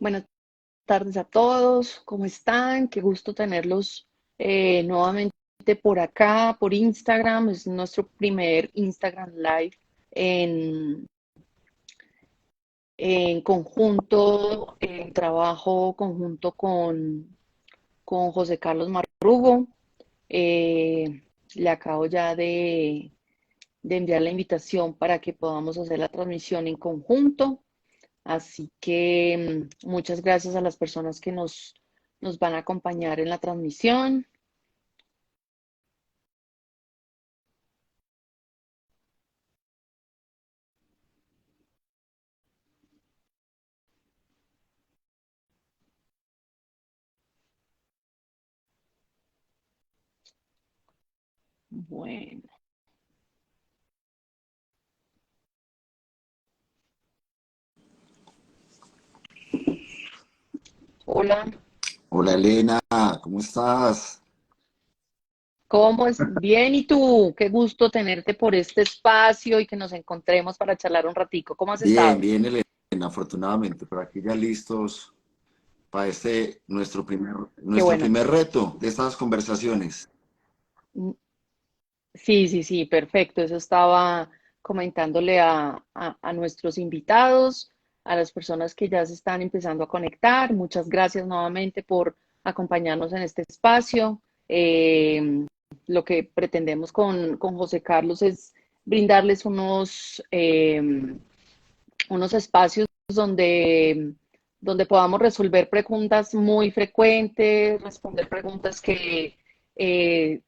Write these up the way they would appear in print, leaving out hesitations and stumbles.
Buenas tardes a todos, ¿cómo están? Qué gusto tenerlos nuevamente por acá, por Instagram. Es nuestro primer Instagram Live en, en conjunto, en trabajo conjunto con José Carlos Marrugo. Eh, Le acabo ya de enviar la invitación para que podamos hacer la transmisión en conjunto. Así que muchas gracias a las personas que nos van a acompañar en la transmisión. Bueno, hola, Hola Elena, ¿cómo estás? ¿cómo es? Bien, ¿y tú? Qué gusto tenerte por este espacio y que nos encontremos para charlar un ratico. ¿Cómo has Bien, estado? bien Elena, afortunadamente, por aquí ya listos para este Qué nuestro bueno. primer reto de estas conversaciones. Mm, Sí, sí, sí, perfecto. Eso estaba comentándole a nuestros invitados, a las personas que ya se están empezando a conectar. Muchas gracias nuevamente por acompañarnos en este espacio. Lo que pretendemos con José Carlos es brindarles unos espacios donde podamos resolver preguntas muy frecuentes, responder preguntas que eh,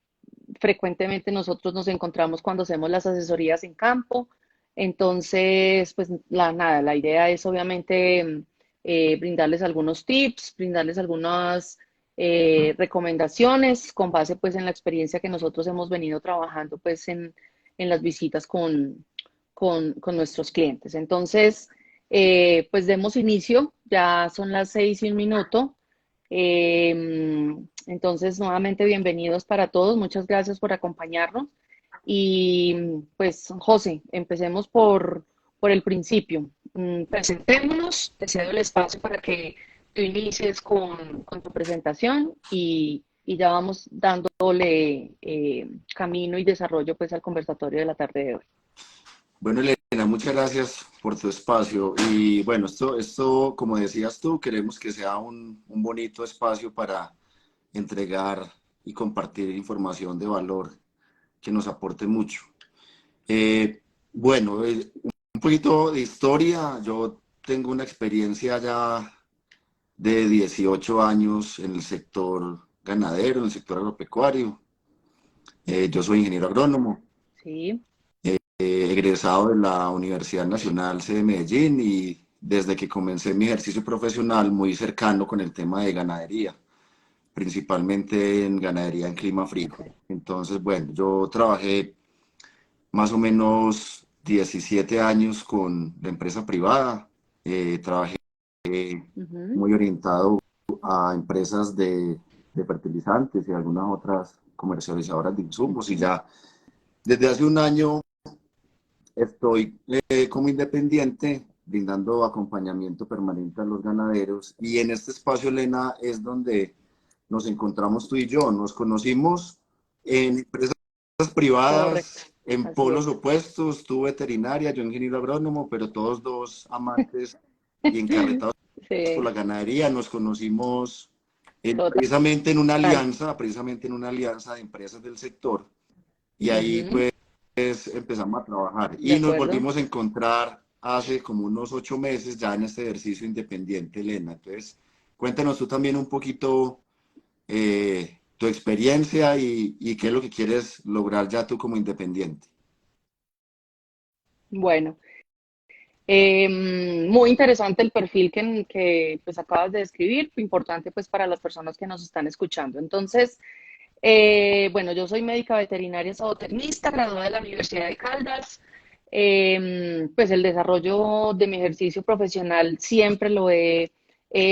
frecuentemente nosotros nos encontramos cuando hacemos las asesorías en campo. Entonces, pues nada, la idea es obviamente brindarles algunos tips, brindarles algunas recomendaciones con base pues en la experiencia que nosotros hemos venido trabajando pues en las visitas con nuestros clientes. Entonces, pues demos inicio, ya son las 6:01. Entonces, nuevamente, bienvenidos para todos. Muchas gracias por acompañarnos. Y pues, José, empecemos por el principio. Presentémonos, te cedo el espacio para que tú inicies con tu presentación y ya vamos dándole camino y desarrollo pues al conversatorio de la tarde de hoy. Bueno Elena, muchas gracias por tu espacio. Y bueno, esto, como decías tú, queremos que sea un bonito espacio para entregar y compartir información de valor que nos aporte mucho. Bueno, un poquito de historia. Yo tengo una experiencia ya de 18 años en el sector ganadero, en el sector agropecuario. Yo soy ingeniero agrónomo, Sí. egresado de la Universidad Nacional C de Medellín y desde que comencé mi ejercicio profesional muy cercano con el tema de ganadería, principalmente en ganadería en clima frío. Ok. Entonces, bueno, yo trabajé más o menos 17 años con la empresa privada. Trabajé Ujú. muy orientado a empresas de fertilizantes y algunas otras comercializadoras de insumos. Y Ujú. ya desde hace un año estoy como independiente, brindando acompañamiento permanente a los ganaderos. Y en este espacio, Elena, es donde nos encontramos tú y yo. Nos conocimos en empresas Correcto, privadas, en así polos es. opuestos, tú veterinaria, yo ingeniero agrónomo, pero todos dos amantes y encarretados por Sí, la ganadería. Nos conocimos total. precisamente en una alianza de empresas del sector, y ahí Ujú. pues empezamos a trabajar ¿De y nos acuerdo? volvimos a encontrar hace como unos 8 meses ya en este ejercicio independiente, Elena. Entonces, cuéntanos tú también un poquito tu experiencia y qué es lo que quieres lograr ya tú como independiente. Bueno, muy interesante el perfil que pues acabas de describir, importante pues para las personas que nos están escuchando. Entonces, bueno, yo soy médica veterinaria zootecnista, graduada de la Universidad de Caldas. Pues el desarrollo de mi ejercicio profesional siempre lo he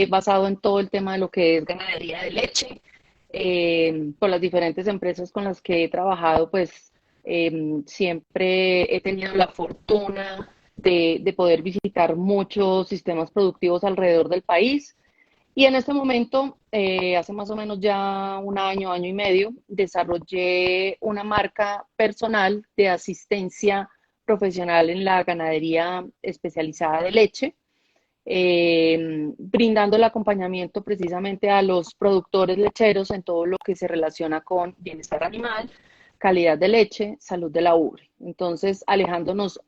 basado en todo el tema de lo que es ganadería de leche. Con las diferentes empresas con las que he trabajado, pues siempre he tenido la fortuna de poder visitar muchos sistemas productivos alrededor del país. Y en este momento, hace más o menos ya un año, año y medio, desarrollé una marca personal de asistencia profesional en la ganadería especializada de leche, brindando el acompañamiento precisamente a los productores lecheros en todo lo que se relaciona con bienestar animal, calidad de leche, salud de la ubre. Entonces, alejándonos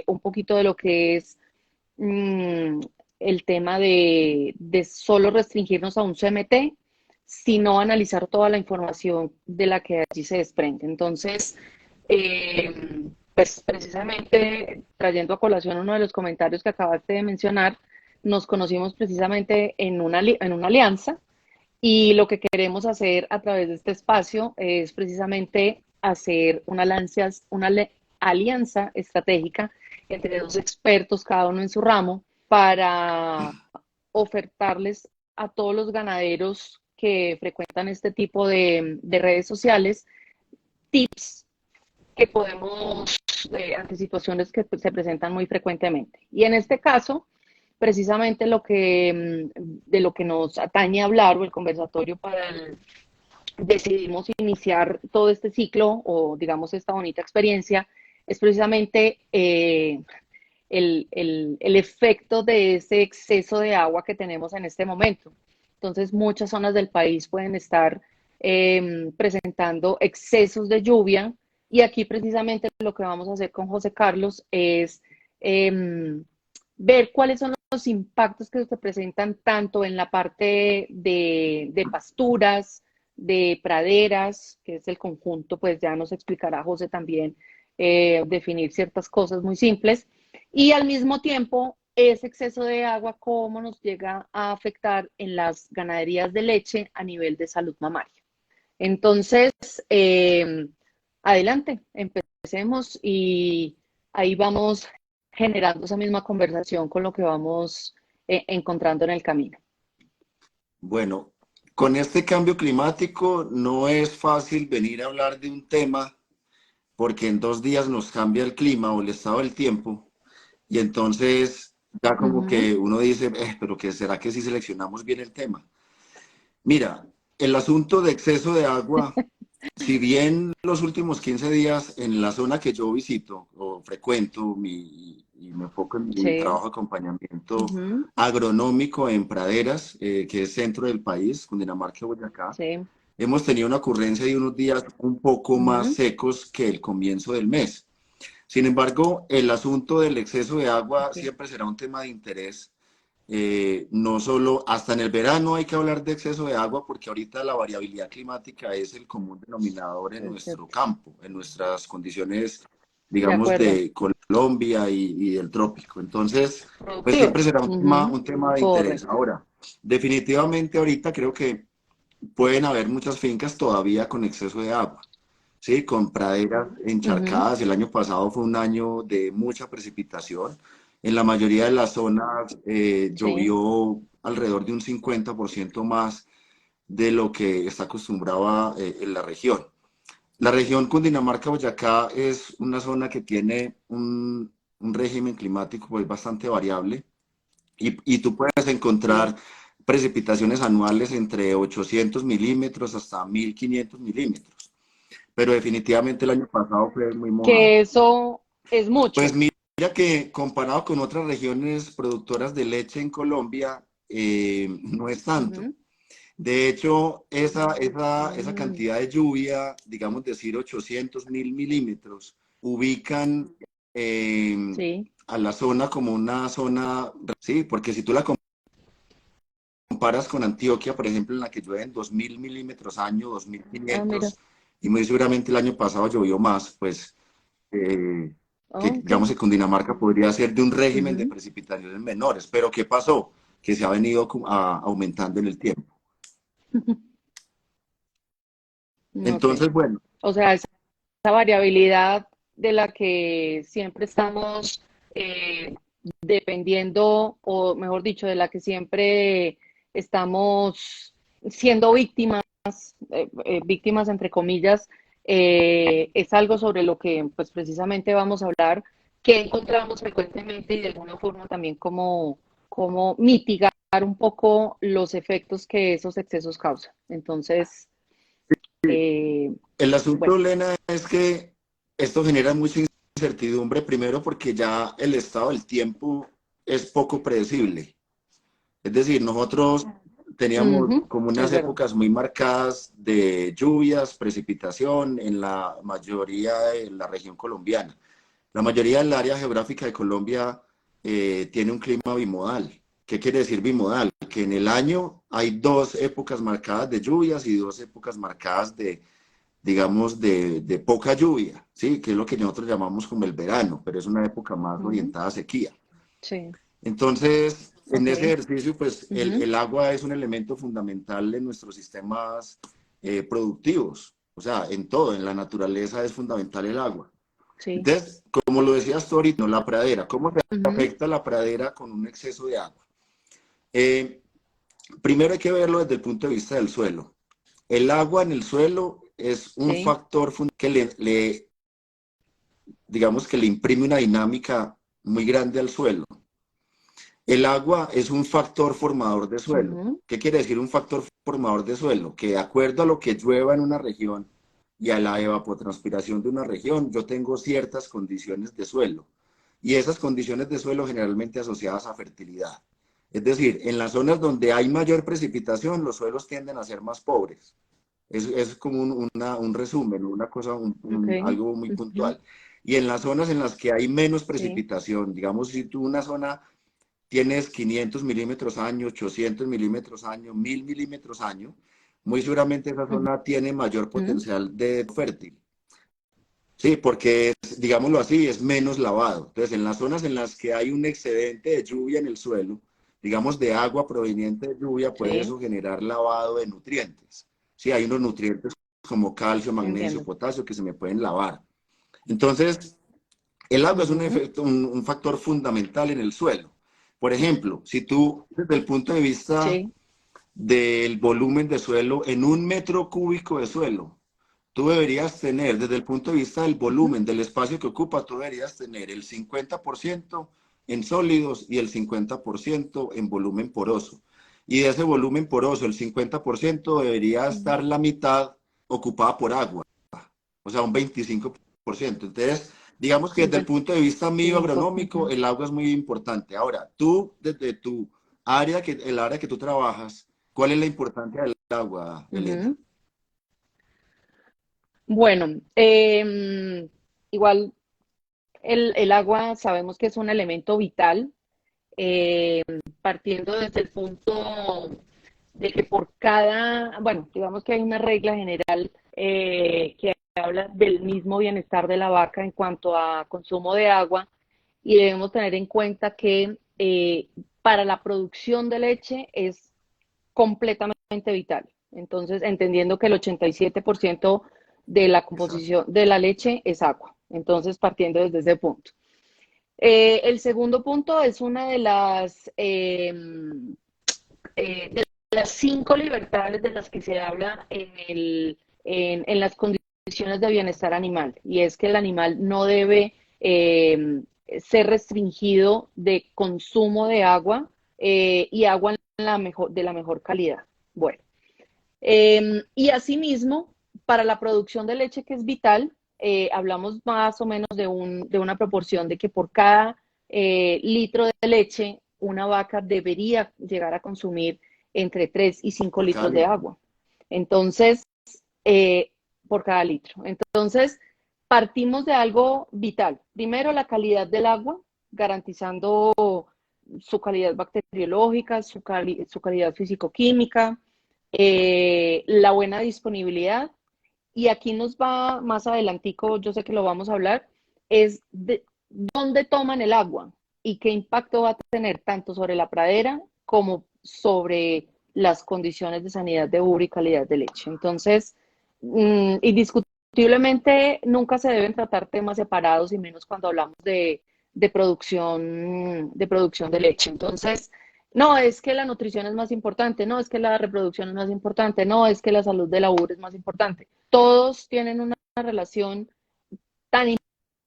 un poquito de lo que es mmm, el tema de solo restringirnos a un CMT, sino analizar toda la información de la que allí se desprende. Entonces, pues precisamente trayendo a colación uno de los comentarios que acabaste de mencionar, nos conocimos precisamente en una alianza y lo que queremos hacer a través de este espacio es precisamente hacer una alianza estratégica entre dos expertos, cada uno en su ramo, para ofertarles a todos los ganaderos que frecuentan este tipo de redes sociales tips que podemos, ante situaciones que se presentan muy frecuentemente. Y en este caso, precisamente de lo que nos atañe a hablar o el conversatorio decidimos iniciar todo este ciclo o digamos esta bonita experiencia es precisamente el efecto de ese exceso de agua que tenemos en este momento. Entonces muchas zonas del país pueden estar presentando excesos de lluvia y aquí precisamente lo que vamos a hacer con José Carlos es ver cuáles son los impactos que se presentan tanto en la parte de pasturas, de praderas, que es el conjunto, pues ya nos explicará José también, definir ciertas cosas muy simples, y al mismo tiempo ese exceso de agua, cómo nos llega a afectar en las ganaderías de leche a nivel de salud mamaria. Entonces, adelante, empecemos y ahí vamos generando esa misma conversación con lo que vamos encontrando en el camino. Bueno, con este cambio climático no es fácil venir a hablar de un tema porque en 2 días nos cambia el clima o el estado del tiempo y entonces ya como que uno dice, pero ¿qué será que si seleccionamos bien el tema? Mira, el asunto de exceso de agua, si bien los últimos 15 días en la zona que yo visito o frecuento y me enfoco en mi Sí. trabajo de acompañamiento agronómico en praderas, que es centro del país, Cundinamarca y Boyacá, Sí. hemos tenido una ocurrencia de unos días un poco más secos que el comienzo del mes. Sin embargo, el asunto del exceso de agua Okay. siempre será un tema de interés. No solo, hasta en el verano hay que hablar de exceso de agua porque ahorita la variabilidad climática es el común denominador en Es nuestro cierto. campo, en nuestras condiciones, De digamos, acuerdo. de Colombia y del trópico. Entonces, pues siempre Productivos. será un tema de interés. Correcto. Ahora, definitivamente ahorita creo que pueden haber muchas fincas todavía con exceso de agua. Sí, con praderas encharcadas. El año pasado fue un año de mucha precipitación. En la mayoría de las zonas Sí. llovió alrededor de un 50% más de lo que está acostumbrada en la región. La región Cundinamarca-Boyacá es una zona que tiene un régimen climático pues, bastante variable y tú puedes Sí. encontrar precipitaciones anuales entre 800 milímetros hasta 1500 milímetros, pero definitivamente el año pasado fue muy mojado. Que eso es Pues mucho. mira que comparado con otras regiones productoras de leche en Colombia, no es tanto. De hecho, esa Mm, cantidad de lluvia, digamos decir 800 milímetros, ubican sí. a la zona como una zona, sí, porque si tú la comparas con Antioquia, por ejemplo, en la que llueven 2000 milímetros año, Ah, mira. 2500, y muy seguramente el año pasado llovió más, pues eh, que Ok. digamos que Cundinamarca podría ser de un régimen de precipitaciones menores. Pero ¿qué pasó? Que se ha venido aumentando en el tiempo. Ok. Entonces, bueno, O sea, esa variabilidad de la que siempre estamos dependiendo, o mejor dicho, de la que siempre estamos siendo víctimas, víctimas entre comillas, es algo sobre lo que pues precisamente vamos a hablar, ¿qué encontramos frecuentemente y de alguna forma también cómo mitigar un poco los efectos que esos excesos causan? Entonces, eh, El asunto, bueno. Lena, es que esto genera mucha incertidumbre, primero porque ya el estado del tiempo es poco predecible. Es decir, nosotros teníamos Ujú, como es unas verdad. épocas muy marcadas de lluvias, precipitación en la mayoría de la región colombiana. La mayoría del área geográfica de Colombia tiene un clima bimodal. ¿Qué quiere decir bimodal? Que en el año hay dos épocas marcadas de lluvias y dos épocas marcadas de, digamos, de poca lluvia, ¿sí? Que es lo que nosotros llamamos como el verano, pero es una época más Ujú, orientada a sequía. sí, Entonces, en ok. ese ejercicio, pues Ujú, el agua es un elemento fundamental en nuestros sistemas productivos. O sea, en todo, en la naturaleza es fundamental el agua. sí. Entonces, como lo decías tú ahorita, la pradera, ¿cómo se Ujú, afecta la pradera con un exceso de agua? Eh, Primero hay que verlo desde el punto de vista del suelo. El agua en el suelo es un sí. factor que digamos que le imprime una dinámica muy grande al suelo. El agua es un factor formador de suelo. Ujú, ¿Qué quiere decir un factor formador de suelo? Que de acuerdo a lo que llueva en una región y a la evapotranspiración de una región, yo tengo ciertas condiciones de suelo. Y esas condiciones de suelo generalmente asociadas a fertilidad. Es decir, en las zonas donde hay mayor precipitación, los suelos tienden a ser más pobres. Es como un resumen, una cosa, ok. algo muy Ujú, puntual. Y en las zonas en las que hay menos sí. precipitación, digamos, si tú una zona tienes 500 milímetros año, 800 milímetros año, 1000 milímetros año, muy seguramente esa zona tiene mayor Ujú, potencial de fértil. Sí, porque es, digámoslo así, es menos lavado. Entonces, en las zonas en las que hay un excedente de lluvia en el suelo, digamos de agua proveniente de lluvia, puede sí, eso generar lavado de nutrientes. Sí, hay unos nutrientes como calcio, magnesio, entiendo. potasio que se me pueden lavar. Entonces, el agua es un, Ujú, efecto, un factor fundamental en el suelo. Por ejemplo, si tú, desde el punto de vista sí. del volumen de suelo, en un metro cúbico de suelo, tú deberías tener, desde el punto de vista del Ujú, volumen, del espacio que ocupa, tú deberías tener el 50% en sólidos y el 50% en volumen poroso. Y de ese volumen poroso, el 50% debería ujú, estar la mitad ocupada por agua, o sea, un 25%. Entonces, digamos que desde el punto de vista mío 25. agronómico, Ujú. el agua es muy importante. Ahora, tú, desde tu área, el área que tú trabajas, ¿cuál es la importancia del agua, Elena? Ujú. Bueno, igual el agua sabemos que es un elemento vital, partiendo desde el punto de que por cada, bueno, digamos que hay una regla general que habla del mismo bienestar de la vaca en cuanto a consumo de agua y debemos tener en cuenta que para la producción de leche es completamente vital. Entonces, entendiendo que el 87% de la Exacto. composición de la leche es agua. Entonces, partiendo desde ese punto. El segundo punto es una de las 5 libertades de las que se habla en las condiciones de bienestar animal, y es que el animal no debe ser restringido de consumo de agua y agua de la mejor calidad. Bueno, y asimismo, para la producción de leche, que es vital, hablamos más o menos de una proporción de que por cada litro de leche, una vaca debería llegar a consumir entre 3 y 5 Por cada litros de litro. agua. Entonces, eh, por cada litro. Entonces, partimos de algo vital. Primero, la calidad del agua, garantizando su calidad bacteriológica, su calidad físico-química, la buena disponibilidad. Y aquí nos va más adelantico, yo sé que lo vamos a hablar, es de dónde toman el agua y qué impacto va a tener tanto sobre la pradera como sobre las condiciones de sanidad de ubre y calidad de leche. Entonces, indiscutiblemente nunca se deben tratar temas separados y menos cuando hablamos de producción de leche. Entonces, no, es que la nutrición es más importante, no, es que la reproducción es más importante, no, es que la salud de la ubre es más importante. Todos tienen una relación tan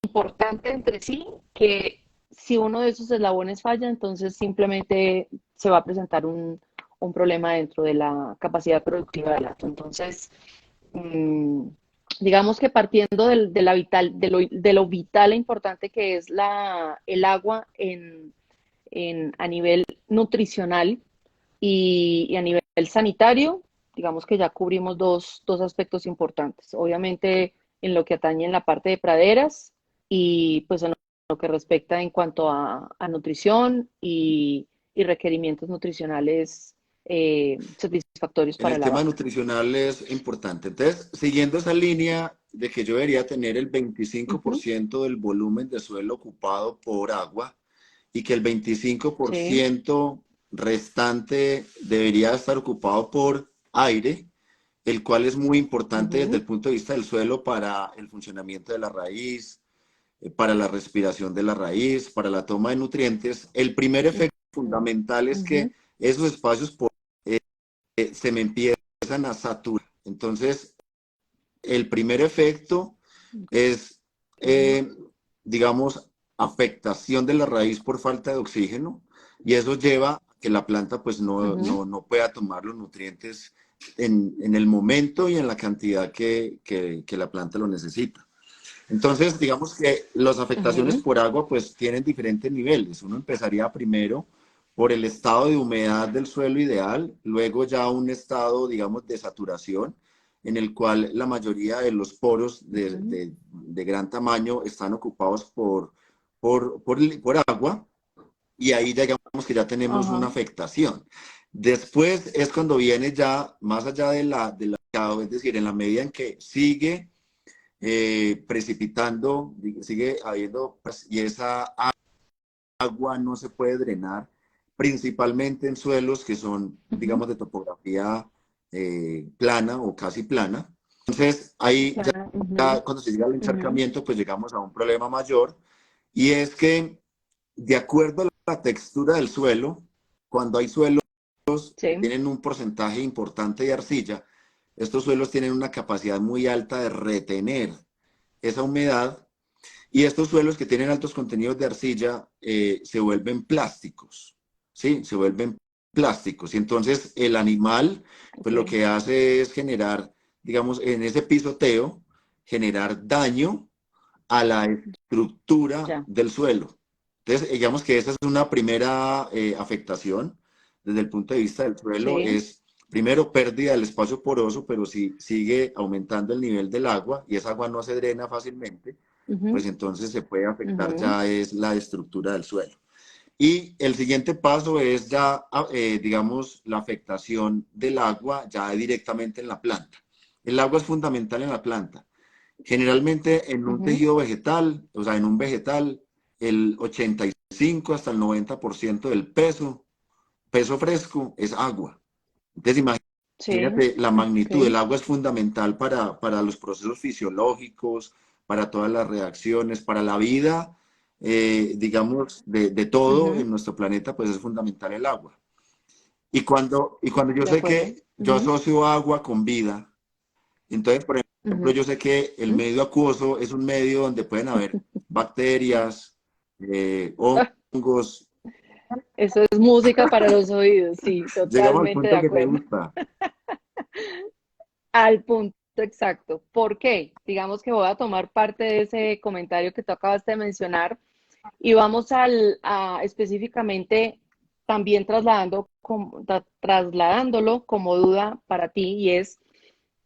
importante entre sí que si uno de esos eslabones falla, entonces simplemente se va a presentar un problema dentro de la capacidad productiva del acto. Entonces, mmm, digamos que partiendo de la vital, de lo vital e importante que es el agua a nivel nutricional y a nivel sanitario, digamos que ya cubrimos dos aspectos importantes. Obviamente en lo que atañe en la parte de praderas y pues en lo que respecta en cuanto a nutrición y requerimientos nutricionales satisfactorios En para el la tema vaca. nutricional es importante. Entonces, siguiendo esa línea de que yo debería tener el Uh -huh. 25% del volumen de suelo ocupado por agua y que el Sí. 25% restante debería estar ocupado por aire, el cual es muy Uh importante desde -huh. el punto de vista del suelo para el funcionamiento de la raíz, para la respiración de la raíz, para la toma de nutrientes. El primer efecto fundamental es Uh -huh. que esos espacios se me empiezan a saturar. Entonces, el primer efecto es, Okay. digamos, afectación de la raíz por falta de oxígeno y eso lleva a que la planta pues Uh -huh. no pueda tomar los nutrientes en el momento y en la cantidad que la planta lo necesita. Entonces, digamos que las Uh afectaciones -huh. por agua pues tienen diferentes niveles. Uno empezaría primero por el estado de humedad del suelo ideal, luego ya un estado, digamos, de saturación, en el cual la mayoría de los poros Uh -huh. de gran tamaño están ocupados por agua, y ahí ya digamos que ya tenemos una Ajá. afectación. Después es cuando viene ya más allá es decir, en la medida en que sigue precipitando, sigue habiendo, pues, y esa agua no se puede drenar, principalmente en suelos que son, Uh -huh. digamos, de topografía plana o casi plana. Entonces, ahí ya, Claro. Uh -huh. ya cuando se llega al Uh -huh. encharcamiento, pues llegamos a un problema mayor, y es que, de acuerdo a la textura del suelo, cuando hay suelos que Sí. tienen un porcentaje importante de arcilla, estos suelos tienen una capacidad muy alta de retener esa humedad, y estos suelos que tienen altos contenidos de arcilla se vuelven plásticos, ¿sí? Se vuelven plásticos. Y entonces el animal, pues lo Okay. que hace es generar, digamos, en ese pisoteo, generar daño a la estructura Ya. del suelo. Entonces, digamos que esa es una primera afectación desde el punto de vista del suelo, Sí. es primero pérdida del espacio poroso, pero si sigue aumentando el nivel del agua y esa agua no se drena fácilmente, Uh -huh. pues entonces se puede Uh afectar -huh. ya es la estructura del suelo. Y el siguiente paso es ya, digamos, la afectación del agua ya directamente en la planta. El agua es fundamental en la planta. Generalmente en Uh un -huh. tejido vegetal, o sea, en un vegetal, el 85 hasta el 90% del peso fresco, es agua. Entonces, Sí. imagínate la magnitud. El Okay. agua es fundamental para los procesos fisiológicos, para todas las reacciones, para la vida, digamos, de Uh todo -huh. en nuestro planeta, pues es fundamental el agua. Y cuando yo De sé acuerdo. que Uh yo -huh. asocio agua con vida, entonces, por Uh ejemplo, -huh. yo sé que el medio acuoso es un medio donde pueden haber bacterias, hongos. Eso es música para los oídos, sí, Llegamos al totalmente de punto que te acuerdo. gusta. Al punto exacto. ¿Por qué? Digamos que voy a tomar parte de ese comentario que tú acabaste de mencionar y vamos a específicamente también trasladándolo como duda para ti y es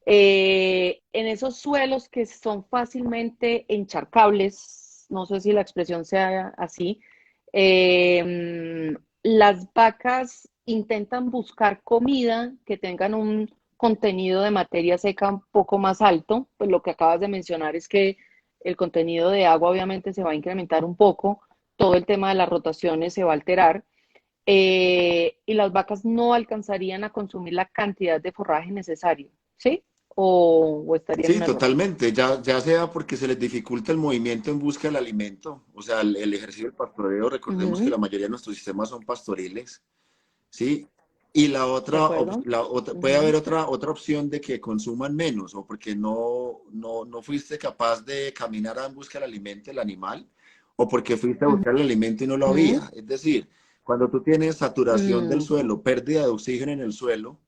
en esos suelos que son fácilmente encharcables, no sé si la expresión sea así, las vacas intentan buscar comida que tengan un contenido de materia seca un poco más alto, pues lo que acabas de mencionar es que el contenido de agua obviamente se va a incrementar un poco, todo el tema de las rotaciones se va a alterar, y las vacas no alcanzarían a consumir la cantidad de forraje necesario, ¿sí? O estaría en Sí, un error. totalmente, ya sea porque se les dificulta el movimiento en busca del alimento, o sea, el ejercicio del pastoreo, recordemos que Ujú. la mayoría de nuestros sistemas son pastoriles, ¿sí? Y ¿De acuerdo? puede haber Ujú, otra opción de que consuman menos, o porque no fuiste capaz de caminar en busca del alimento del animal, o porque fuiste a buscar el alimento y no lo ujú, había. Es decir, cuando tú tienes saturación del ujú, suelo, pérdida de oxígeno en el suelo,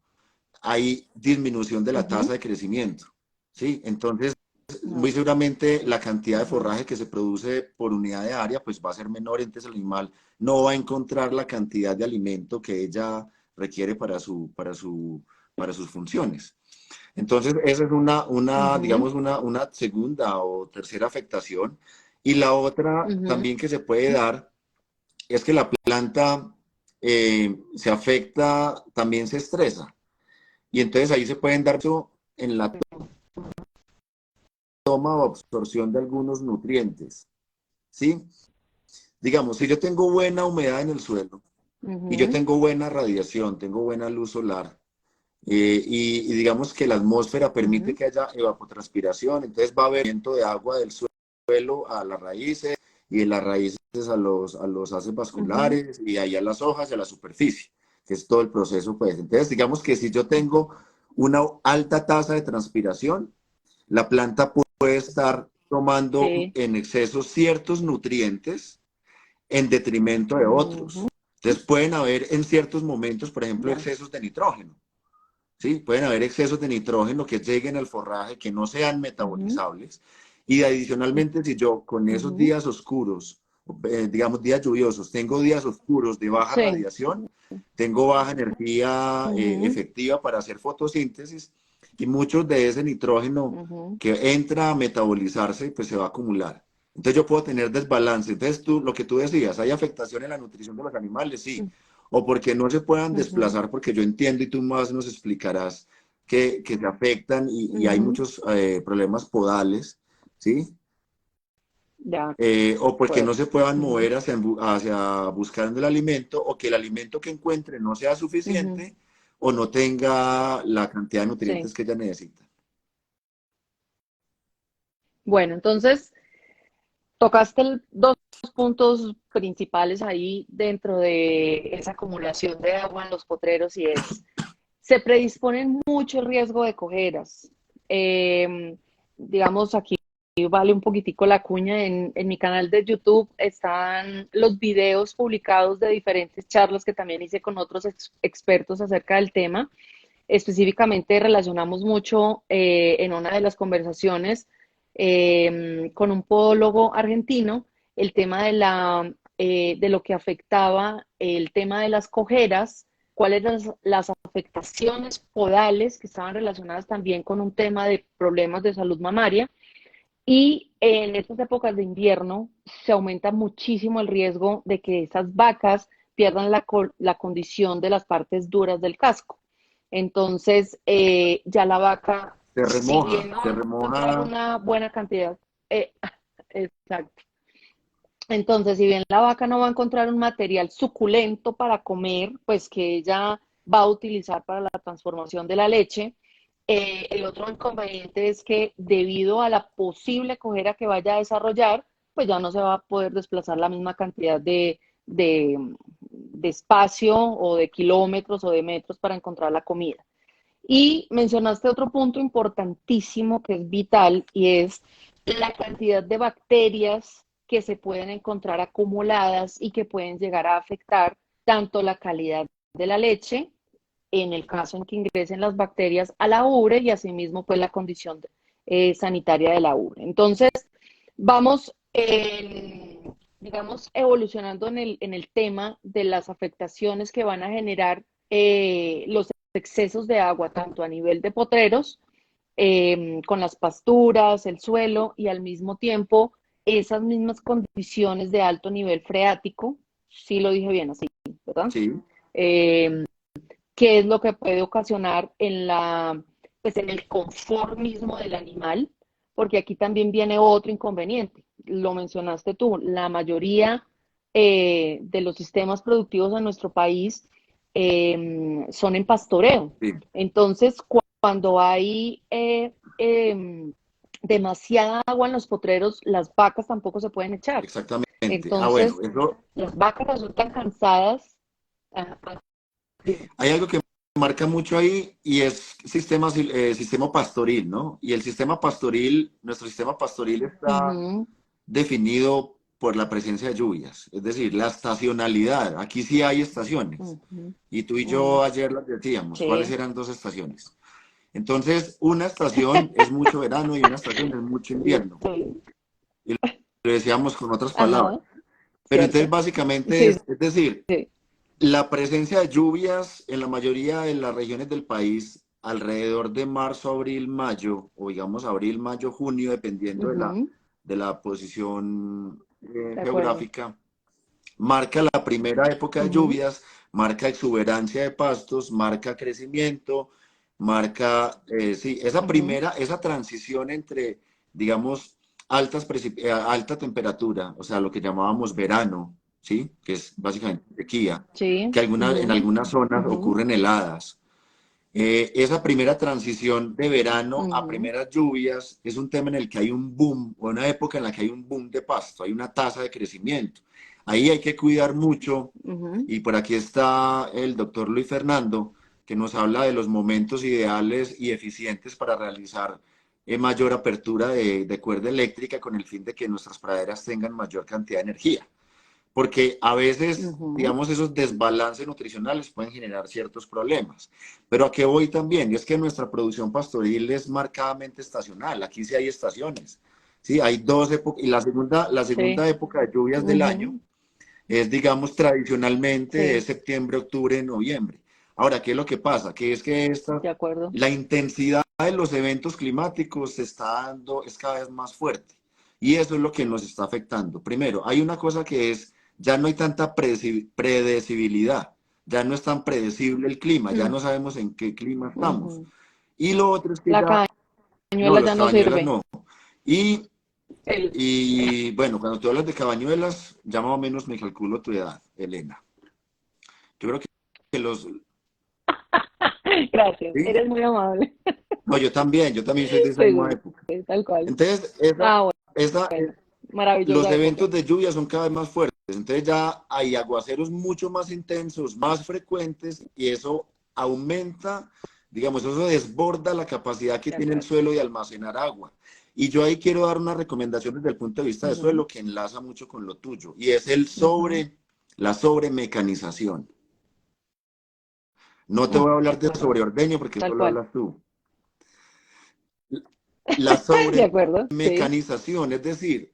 hay disminución de la ujú, tasa de crecimiento. ¿Sí? Entonces, ujú, muy seguramente la cantidad de ujú, forraje que se produce por unidad de área pues va a ser menor, entonces el animal no va a encontrar la cantidad de alimento que ella requiere para sus funciones. Entonces, esa es ujú, digamos, una segunda o tercera afectación. Y la otra ujú, también que se puede dar es que la planta se afecta, también se estresa. Y entonces ahí se pueden dar en la toma o absorción de algunos nutrientes. ¿Sí? Digamos, si yo tengo buena humedad en el suelo y yo ujú, tengo buena radiación, tengo buena luz solar, y digamos que la atmósfera permite ujú, que haya evapotranspiración, entonces va a haber movimiento de agua del suelo a las raíces y de las raíces a los haces ujú, vasculares y ahí a las hojas y a la superficie, que es todo el proceso, pues. Entonces, digamos que si yo tengo una alta tasa de transpiración, la planta puede estar tomando sí, en exceso ciertos nutrientes en detrimento de ujú, otros. Entonces pueden haber en ciertos momentos, por ejemplo, ya, excesos de nitrógeno. ¿Sí? Pueden haber excesos de nitrógeno que lleguen al forraje, que no sean ujú, metabolizables. Y adicionalmente, si yo con esos ujú, días oscuros, digamos días lluviosos, tengo días oscuros de baja sí, radiación, tengo baja energía ujú, efectiva para hacer fotosíntesis y muchos de ese nitrógeno ujú, que entra a metabolizarse, pues se va a acumular. Entonces yo puedo tener desbalance. Entonces lo que tú decías, ¿hay afectación en la nutrición de los animales? Sí, o porque no se puedan ujú, desplazar, porque yo entiendo y tú más nos explicarás que se afectan y hay ujú, muchos problemas podales, ¿sí? ya, O porque no acuerdo. se puedan Ujú, mover hacia buscando el alimento, o que el alimento que encuentre no sea ujú, suficiente o no tenga la cantidad de sí. nutrientes que ella necesita. Bueno, entonces tocaste dos puntos principales ahí dentro de esa acumulación de agua en los potreros y es, se predisponen mucho el riesgo de cojeras. Digamos, aquí vale un poquitico la cuña, en mi canal de YouTube están los videos publicados de diferentes charlas que también hice con otros expertos acerca del tema. Específicamente relacionamos mucho en una de las conversaciones con un podólogo argentino el tema de lo que afectaba el tema de las cojeras, cuáles las afectaciones podales que estaban relacionadas también con un tema de problemas de salud mamaria. Y en estas épocas de invierno se aumenta muchísimo el riesgo de que esas vacas pierdan la condición de las partes duras del casco. Entonces, ya la vaca, si bien no Se va a encontrar remoja, una buena cantidad, eh, exacto. Entonces, si bien la vaca no va a encontrar un material suculento para comer, pues que ella va a utilizar para la transformación de la leche, el otro inconveniente es que debido a la posible cojera que vaya a desarrollar, pues ya no se va a poder desplazar la misma cantidad de espacio o de kilómetros o de metros para encontrar la comida. Y mencionaste otro punto importantísimo que es vital y es la cantidad de bacterias que se pueden encontrar acumuladas y que pueden llegar a afectar tanto la calidad de la leche, en el caso en que ingresen las bacterias a la ubre y asimismo pues la condición sanitaria de la ubre. Entonces, vamos, digamos, evolucionando en el tema de las afectaciones que van a generar los excesos de agua, tanto a nivel de potreros, con las pasturas, el suelo y al mismo tiempo esas mismas condiciones de alto nivel freático, sí lo dije bien así, ¿verdad? sí, Eh, ¿Qué es lo que puede ocasionar pues en el confort mismo del animal? Porque aquí también viene otro inconveniente. Lo mencionaste tú, la mayoría de los sistemas productivos en nuestro país son en pastoreo. sí, Entonces, cuando hay demasiada agua en los potreros, las vacas tampoco se pueden echar. exactamente. Ah, bueno, Entonces, eso las vacas resultan cansadas. Sí. Hay algo que marca mucho ahí y es sistema pastoril, ¿no? Y el sistema pastoril, nuestro sistema pastoril está Ujú, definido por la presencia de lluvias, es decir, la estacionalidad. Aquí sí hay estaciones. ujú, Y tú y mm, yo ayer las decíamos, ¿cuáles sí, eran dos estaciones? Entonces, una estación es mucho verano y una estación es mucho invierno. sí, Y lo decíamos con otras palabras. ajá, Pero entonces, cierto. básicamente, Sí, es decir, sí. la presencia de lluvias en la mayoría de las regiones del país alrededor de marzo, abril, mayo, o digamos abril, mayo, junio, dependiendo Ujú, de la posición de acuerdo. geográfica, marca la primera época de Ujú, lluvias, marca exuberancia de pastos, marca crecimiento, marca, sí, ujú, esa transición entre, digamos, alta temperatura, o sea, lo que llamábamos verano, ¿sí? Que es básicamente sequía, sí, que en ujú, algunas zonas ujú, ocurren heladas. Esa primera transición de verano a ujú, primeras lluvias es un tema en el que hay un boom, o una época en la que hay un boom de pasto, hay una tasa de crecimiento. Ahí hay que cuidar mucho, ujú, y por aquí está el doctor Luis Fernando, que nos habla de los momentos ideales y eficientes para realizar mayor apertura de cuerda eléctrica con el fin de que nuestras praderas tengan mayor cantidad de energía, porque a veces, ujú, digamos, esos desbalances nutricionales pueden generar ciertos problemas. Pero a qué voy también, y es que nuestra producción pastoril es marcadamente estacional, aquí sí hay estaciones, sí, hay dos épocas, y la segunda sí, época de lluvias del año ujú, es, digamos, tradicionalmente de sí, septiembre, octubre, noviembre. Ahora, ¿qué es lo que pasa? Que es que de acuerdo. la intensidad de los eventos climáticos se está dando, es cada vez más fuerte. Y eso es lo que nos está afectando. Primero, hay una cosa que es, ya no hay tanta predecibilidad, ya no es tan predecible el clima, ya Mm, no sabemos en qué clima estamos. ujú. Y lo otro es que La ya, no, cañuela los ya no cabañuelas sirve. no. Y, El... y bueno, cuando tú hablas de cabañuelas, ya más o menos me calculo tu edad, Elena. Yo creo que los... Gracias, ¿Sí? eres muy amable. No, yo también soy de esa Sí, misma sí, época. sí, tal cual. Entonces, Ah, esa, bueno, los maravillosa época. eventos de lluvia son cada vez más fuertes. Entonces ya hay aguaceros mucho más intensos, más frecuentes, y eso aumenta, digamos, eso desborda la capacidad que De tiene el acuerdo. suelo de almacenar agua. Y yo ahí quiero dar una recomendación desde el punto de vista de Ujú, suelo que enlaza mucho con lo tuyo, y es ujú, la sobremecanización. No te mm, voy a de hablar de acuerdo, sobreordeño porque eso tal lo cual. hablas tú. La De acuerdo, sí. sobremecanización, es decir,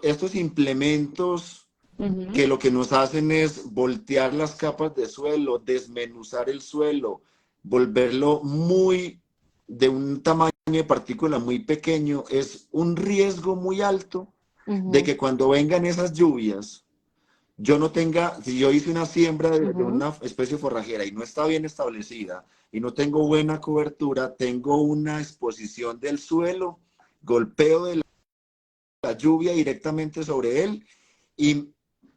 estos implementos Ujú, que lo que nos hacen es voltear las capas de suelo, desmenuzar el suelo, volverlo muy de un tamaño de partícula muy pequeño, es un riesgo muy alto de ujú, que cuando vengan esas lluvias, yo no tenga, si yo hice una siembra de ujú, una especie forrajera y no está bien establecida y no tengo buena cobertura, tengo una exposición del suelo, golpeo de la lluvia directamente sobre él y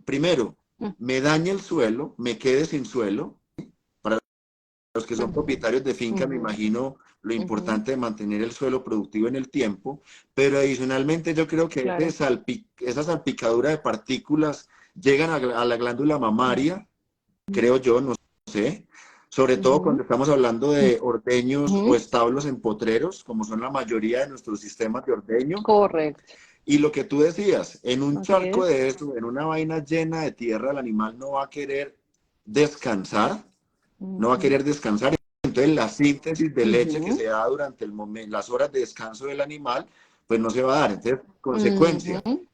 primero mm, me daña el suelo, me quede sin suelo. Para los que son ujú, propietarios de finca, me ujú, imagino lo ujú, importante de mantener el suelo productivo en el tiempo, pero adicionalmente yo creo que claro. esa salpicadura de partículas llegan a la glándula mamaria, Ujú, creo yo, no sé, sobre todo ujú, cuando estamos hablando de ordeños o ujú, establos en potreros, como son la mayoría de nuestros sistemas de ordeño. correcto. Y lo que tú decías, en un Así charco es. de eso, en una vaina llena de tierra, el animal no va a querer descansar, no va a Ujú, querer descansar. Entonces la síntesis de leche que ujú, se da durante el momento, las horas de descanso del animal, pues no se va a dar. Entonces, consecuencia, ujú,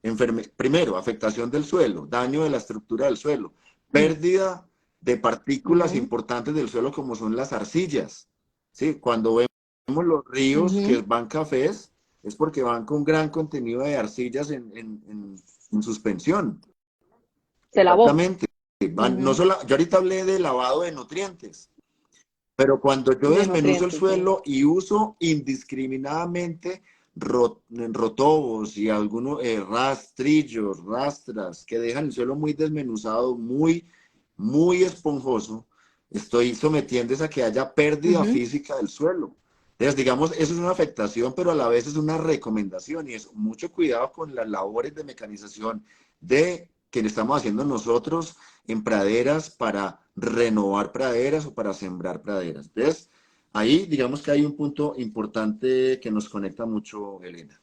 primero, afectación del suelo, daño de la estructura del suelo, mm, pérdida de partículas ujú, importantes del suelo como son las arcillas. ¿Sí? Cuando vemos los ríos que ujú. van cafés, es porque van con gran contenido de arcillas en suspensión. Se lavó. Exactamente. No Ujú, solo, yo ahorita hablé de lavado de nutrientes, pero cuando yo de desmenuzo el nutrientes, sí. suelo y uso indiscriminadamente rotobos y algunos rastrillos, rastras que dejan el suelo muy desmenuzado, muy esponjoso, estoy sometiendo a que haya pérdida Ujú, física del suelo. Entonces, digamos, eso es una afectación, pero a la vez es una recomendación y es mucho cuidado con las labores de mecanización de que estamos haciendo nosotros en praderas para renovar praderas o para sembrar praderas. Entonces, ahí digamos que hay un punto importante que nos conecta mucho, Elena.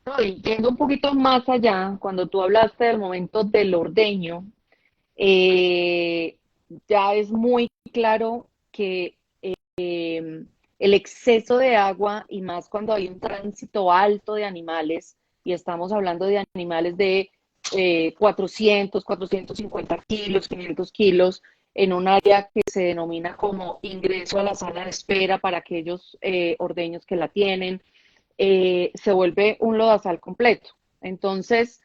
No, y yendo un poquito más allá, cuando tú hablaste del momento del ordeño, eh, ya es muy claro que el exceso de agua y más cuando hay un tránsito alto de animales, y estamos hablando de animales de 450 kilos, 500 kilos, en un área que se denomina como ingreso a la sala de espera para aquellos ordeños que la tienen, se vuelve un lodazal completo. Entonces,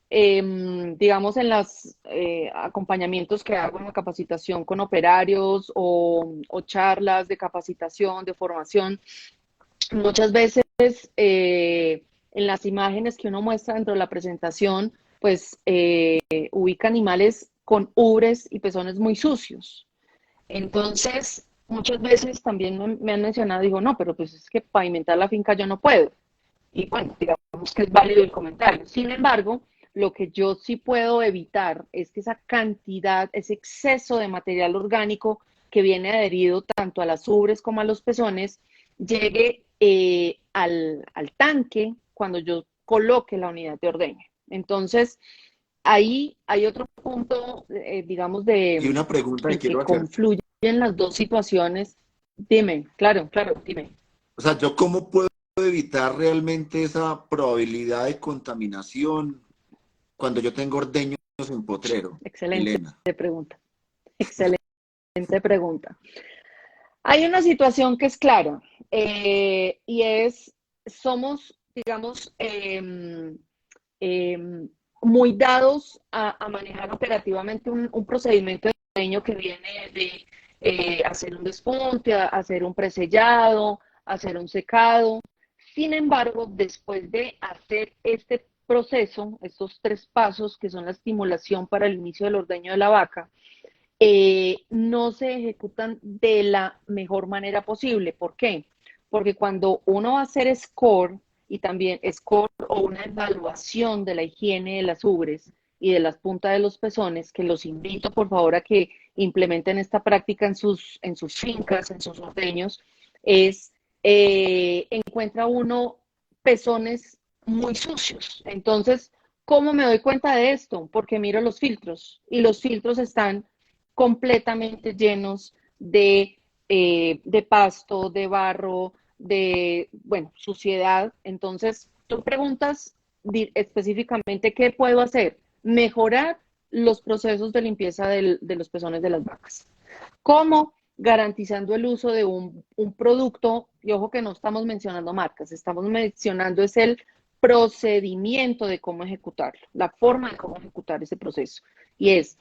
digamos, en los acompañamientos que hago en la capacitación con operarios o charlas de capacitación, de formación, muchas veces en las imágenes que uno muestra dentro de la presentación, pues ubica animales con ubres y pezones muy sucios. Entonces, muchas veces también me han mencionado, digo, no, pero pues es que pavimentar la finca yo no puedo. Y bueno, digamos que es válido el comentario. Sin embargo, lo que yo sí puedo evitar es que esa cantidad, ese exceso de material orgánico que viene adherido tanto a las ubres como a los pezones, llegue al tanque cuando yo coloque la unidad de ordeño. Entonces, ahí hay otro punto, digamos, Y una pregunta que en que quiero hacer. confluyen las dos situaciones. Dime, claro, claro, dime. O sea, ¿yo cómo puedo evitar realmente esa probabilidad de contaminación cuando yo tengo ordeños en potrero, Excelente Elena? pregunta. Excelente pregunta. Hay una situación que es clara y es, somos, digamos, muy dados a manejar operativamente un procedimiento de diseño que viene de hacer un despunte, hacer un presellado, hacer un secado. Sin embargo, después de hacer este proceso, estos tres pasos que son la estimulación para el inicio del ordeño de la vaca, no se ejecutan de la mejor manera posible. ¿Por qué? Porque cuando uno va a hacer score y también score o una evaluación de la higiene de las ubres y de las puntas de los pezones, que los invito por favor a que implementen esta práctica en sus fincas, en sus ordeños, es encuentra uno pezones muy sucios. Entonces, ¿cómo me doy cuenta de esto? Porque miro los filtros y los filtros están completamente llenos de pasto, de barro, de, bueno, suciedad. Entonces, tú preguntas específicamente qué puedo hacer. Mejorar los procesos de limpieza de los pezones de las vacas. ¿Cómo? Garantizando el uso de un producto, y ojo que no estamos mencionando marcas, estamos mencionando es el procedimiento de cómo ejecutarlo, la forma de cómo ejecutar ese proceso. Y es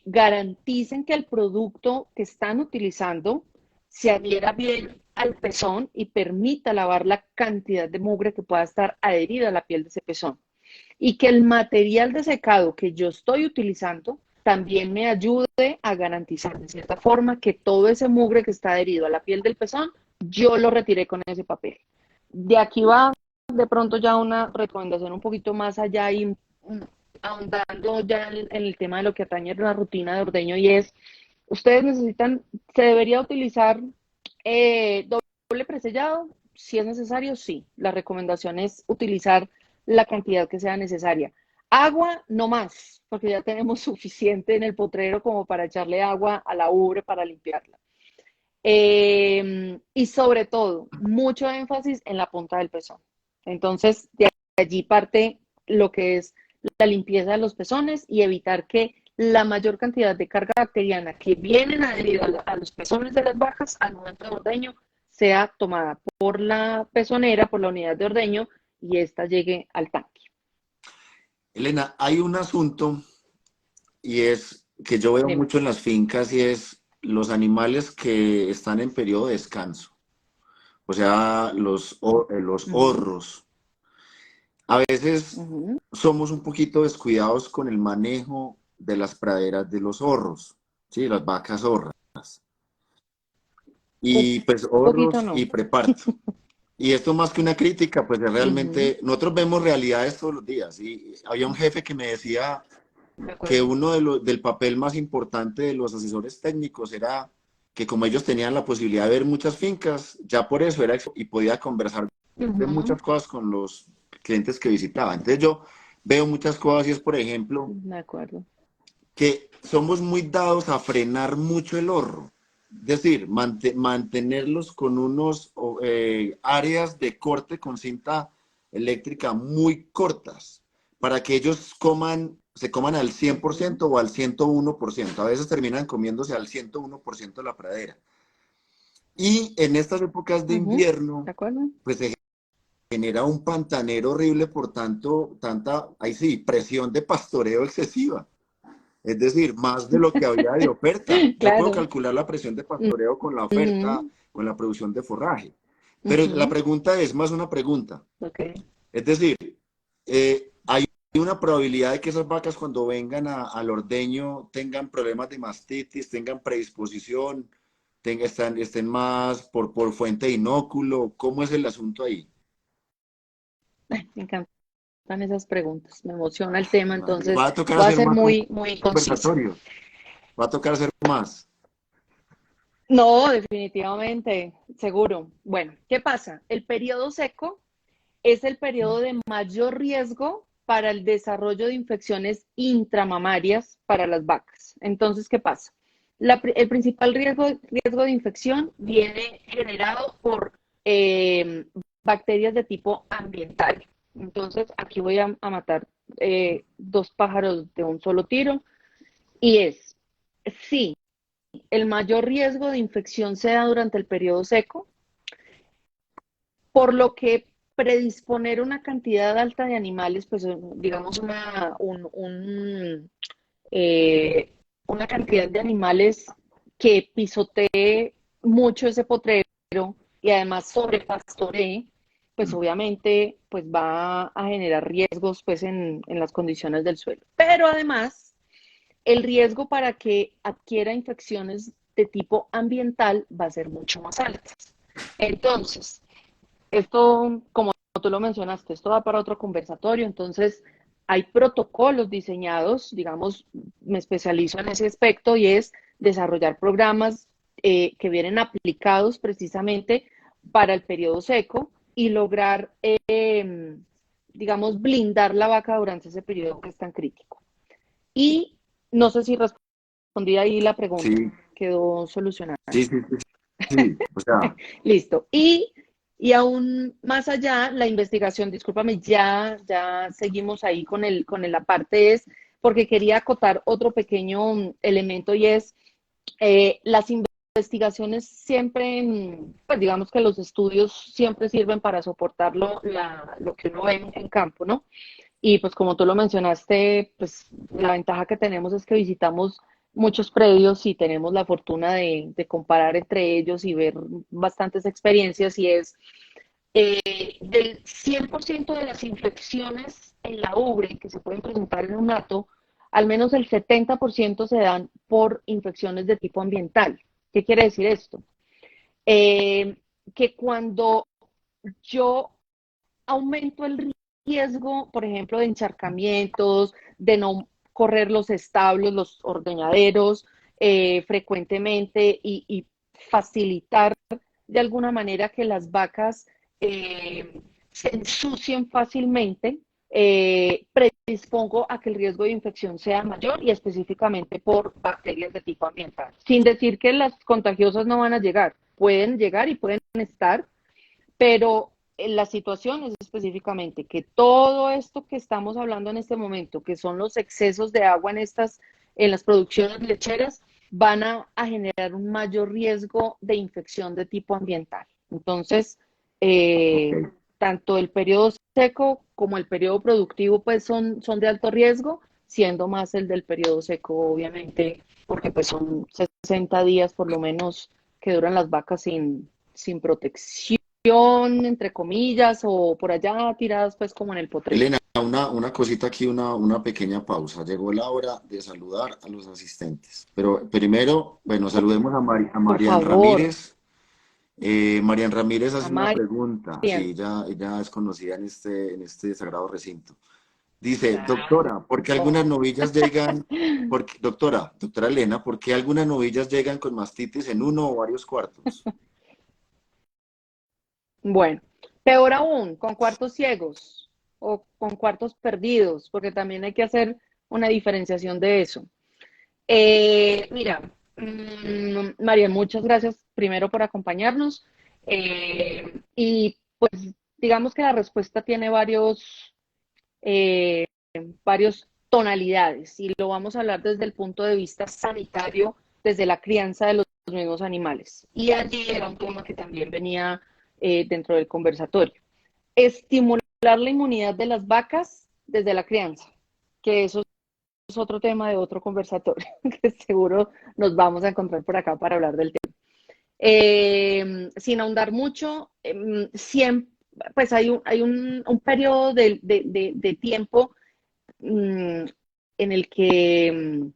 garanticen que el producto que están utilizando se adhiera bien al pezón y permita lavar la cantidad de mugre que pueda estar adherida a la piel de ese pezón. Y que el material de secado que yo estoy utilizando también me ayude a garantizar de cierta forma que todo ese mugre que está adherido a la piel del pezón, yo lo retiré con ese papel. De aquí va de pronto ya una recomendación un poquito más allá y ahondando ya en el tema de lo que atañe a la rutina de ordeño y es, ustedes necesitan, se debería utilizar doble presellado, si es necesario, sí. La recomendación es utilizar la cantidad que sea necesaria. Agua, no más, porque ya tenemos suficiente en el potrero como para echarle agua a la ubre para limpiarla. Y sobre todo, mucho énfasis en la punta del pezón. Entonces, de allí parte lo que es la limpieza de los pezones y evitar que la mayor cantidad de carga bacteriana que vienen adherida a los pezones de las vacas al momento de ordeño sea tomada por la pezonera, por la unidad de ordeño y esta llegue al tanque. Elena, hay un asunto y es que yo veo Dime. mucho en las fincas y es los animales que están en periodo de descanso, o sea, los Uh -huh, horros. A veces uh -huh. somos un poquito descuidados con el manejo de las praderas de los horros, ¿sí? Las vacas horras. Un Y pues poquito horros y no. preparto. Y esto más que una crítica, pues es Ujú, realmente, nosotros vemos realidades todos los días. Y había un jefe que me decía de que acuerdo. uno del papel más importante de los asesores técnicos era que como ellos tenían la posibilidad de ver muchas fincas, ya por eso era y podía conversar de Ujú, muchas cosas con los clientes que visitaba. Entonces yo veo muchas cosas y es, por ejemplo, de acuerdo. que somos muy dados a frenar mucho el ahorro. Es decir, mantenerlos con unos áreas de corte con cinta eléctrica muy cortas para que ellos se coman al 100% Ujú, o al 101%. A veces terminan comiéndose al 101% de la pradera. Y en estas épocas de ujú, de invierno, acuerdo. pues se genera un pantanero horrible por tanta, ahí sí, presión de pastoreo excesiva. Es decir, más de lo que había de oferta. Yo puedo Claro. calcular la presión de pastoreo con la oferta, Ujú, con la producción de forraje. Pero la ujú, pregunta es más una pregunta. ok. Es decir, hay una probabilidad de que esas vacas cuando vengan al ordeño tengan problemas de mastitis, tengan predisposición, estén más por fuente de inóculo. ¿Cómo es el asunto ahí? Ay, me encantan esas preguntas. Me emociona el tema, Vale. entonces Va a tocar voy a hacer ser más muy concisa. conversatorios. Va a tocar hacer más. No, definitivamente, seguro. Bueno, ¿qué pasa? El periodo seco es el periodo de mayor riesgo para el desarrollo de infecciones intramamarias para las vacas. Entonces, ¿qué pasa? El principal riesgo de infección viene generado por bacterias de tipo ambiental. Entonces, aquí voy a matar dos pájaros de un solo tiro y es, sí, el mayor riesgo de infección se da durante el periodo seco, por lo que predisponer una cantidad alta de animales, pues digamos eh, una cantidad de animales que pisotee mucho ese potrero y además sobrepastoree, pues obviamente pues va a generar riesgos pues en las condiciones del suelo. Pero además, el riesgo para que adquiera infecciones de tipo ambiental va a ser mucho más alto. Entonces, esto, como tú lo mencionaste, esto va para otro conversatorio, entonces hay protocolos diseñados, digamos, me especializo en ese aspecto y es desarrollar programas que vienen aplicados precisamente para el periodo seco y lograr, digamos, blindar la vaca durante ese periodo que es tan crítico. Y no sé si respondí ahí la pregunta, Sí, quedó solucionada. sí, sí, sí, sí. O sea, Listo. Y aún más allá, la investigación, discúlpame, ya seguimos ahí la parte es, porque quería acotar otro pequeño elemento y es las investigaciones siempre, pues digamos que los estudios siempre sirven para soportar lo que uno ve en campo, ¿no? Y pues como tú lo mencionaste, pues la ventaja que tenemos es que visitamos muchos predios y tenemos la fortuna de comparar entre ellos y ver bastantes experiencias y es del 100% de las infecciones en la ubre que se pueden presentar en un hato, al menos el 70% se dan por infecciones de tipo ambiental. ¿Qué quiere decir esto? Eh, que cuando yo aumento el riesgo, por ejemplo, de encharcamientos, de no correr los establos, los ordeñaderos frecuentemente y facilitar de alguna manera que las vacas se ensucien fácilmente, predispongo a que el riesgo de infección sea mayor y específicamente por bacterias de tipo ambiental. Sin decir que las contagiosas no van a llegar, pueden llegar y pueden estar, pero la situación es específicamente que todo esto que estamos hablando en este momento, que son los excesos de agua en las producciones lecheras, van a generar un mayor riesgo de infección de tipo ambiental. Entonces, ok. tanto el periodo seco como el periodo productivo pues son de alto riesgo, siendo más el del periodo seco, obviamente, porque pues son 60 días por lo menos que duran las vacas sin protección, entre comillas, o por allá tiradas pues como en el potrero. Elena, una cosita aquí, una pequeña pausa. Llegó la hora de saludar a los asistentes. Pero primero, bueno, saludemos a Por Marian favor. Ramírez. Marian Ramírez A hace una pregunta, sí, Marian. ella es conocida en este sagrado recinto. Dice, Claro. doctora, ¿por qué algunas novillas llegan, doctora Elena, ¿por qué algunas novillas llegan con mastitis en uno o varios cuartos? Bueno, peor aún, con cuartos ciegos o con cuartos perdidos, porque también hay que hacer una diferenciación de eso. Mira, María, muchas gracias primero por acompañarnos. Y pues digamos que la respuesta tiene varios tonalidades y lo vamos a hablar desde el punto de vista sanitario, desde la crianza de los mismos animales. Y allí era un tema que también venía dentro del conversatorio. Estimular la inmunidad de las vacas desde la crianza, que eso es otro tema de otro conversatorio, que seguro nos vamos a encontrar por acá para hablar del tema. Sin ahondar mucho, siempre, pues hay un periodo de tiempo en el que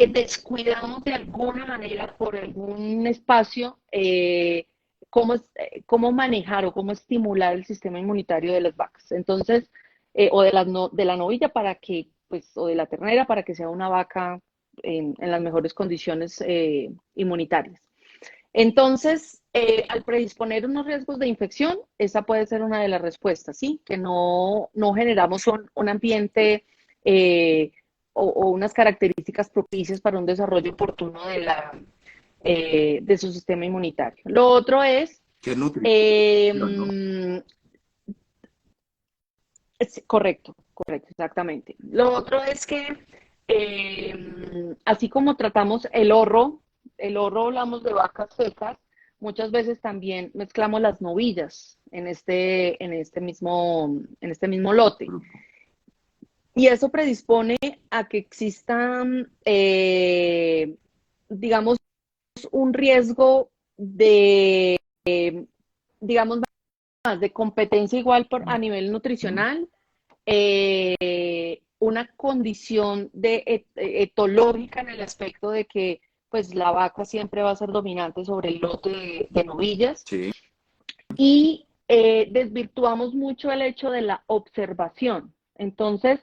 descuidamos de alguna manera por algún espacio cómo manejar o cómo estimular el sistema inmunitario de las vacas. Entonces, o de la novilla para que, pues, o de la ternera para que sea una vaca en las mejores condiciones inmunitarias. Entonces, al predisponer unos riesgos de infección, esa puede ser una de las respuestas, ¿sí? Que no generamos un ambiente eh, o unas características propicias para un desarrollo oportuno de su sistema inmunitario. Lo otro es, ¿Qué nutrición, no? eh, correcto, correcto, exactamente. Lo otro es que, así como tratamos el horro hablamos de vacas secas, muchas veces también mezclamos las novillas en este mismo lote. Y eso predispone a que existan, digamos, un riesgo digamos, más de competencia igual a nivel nutricional, una condición etológica en el aspecto de que pues la vaca siempre va a ser dominante sobre el lote de novillas Sí, y desvirtuamos mucho el hecho de la observación. Entonces,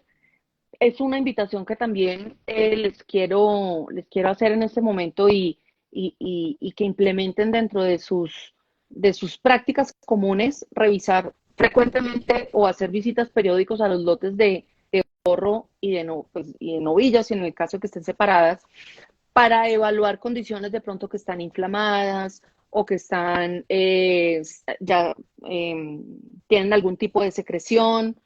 es una invitación que también les quiero hacer en este momento y que implementen dentro de sus prácticas comunes, revisar frecuentemente o hacer visitas periódicos a los lotes de ahorro y de novillas, en el caso que estén separadas, para evaluar condiciones de pronto que están inflamadas o que están ya tienen algún tipo de secreción.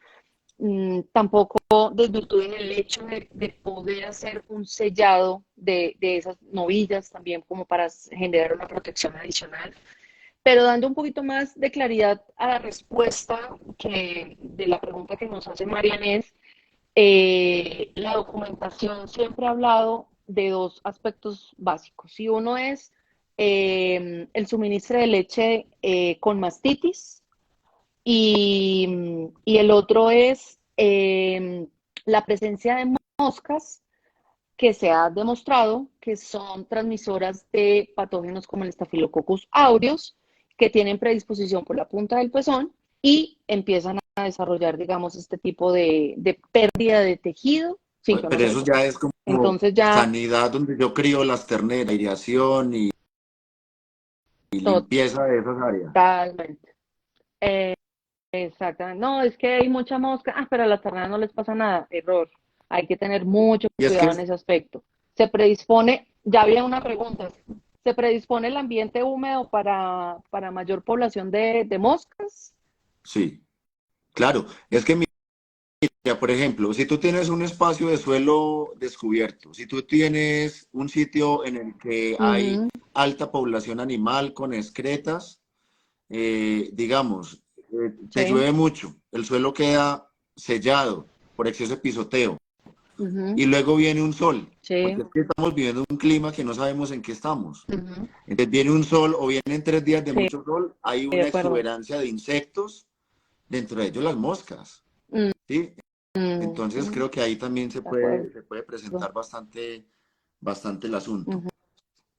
Tampoco desvirtúen el hecho de poder hacer un sellado de esas novillas también como para generar una protección adicional. Pero dando un poquito más de claridad a la respuesta de la pregunta que nos hace Marianés, la documentación siempre ha hablado de dos aspectos básicos. Y uno es el suministro de leche con mastitis y el otro es la presencia de moscas que se ha demostrado que son transmisoras de patógenos como el Staphylococcus aureus, que tienen predisposición por la punta del pezón y empiezan a desarrollar, digamos, este tipo de pérdida de tejido sin que uno pero se dé eso ya cuenta. es como Entonces ya, sanidad donde yo crío las terneras, aireación y limpieza de esas áreas. totalmente. Eh, Exactamente. No, es que hay mucha mosca. Pero a las terneras no les pasa nada. Error. Hay que tener mucho Y es que cuidado en ese aspecto. Ya había una pregunta, ¿se predispone el ambiente húmedo para mayor población de moscas? sí, claro, es que mira, por ejemplo, si tú tienes un espacio de suelo descubierto, si tú tienes un sitio en el que hay Ujú, alta población animal con excretas, digamos, te sí, llueve mucho, el suelo queda sellado por exceso de pisoteo ujú, y luego viene un sol, porque sí, es que estamos viviendo un clima que no sabemos en qué estamos. ujú, Entonces viene un sol o vienen 3 días de sí, mucho sol, hay de una acuerdo. exuberancia de insectos, dentro de ellos las moscas, Mm, ¿sí? Entonces ujú, creo que ahí también de acuerdo. se puede presentar bastante el asunto. Ujú.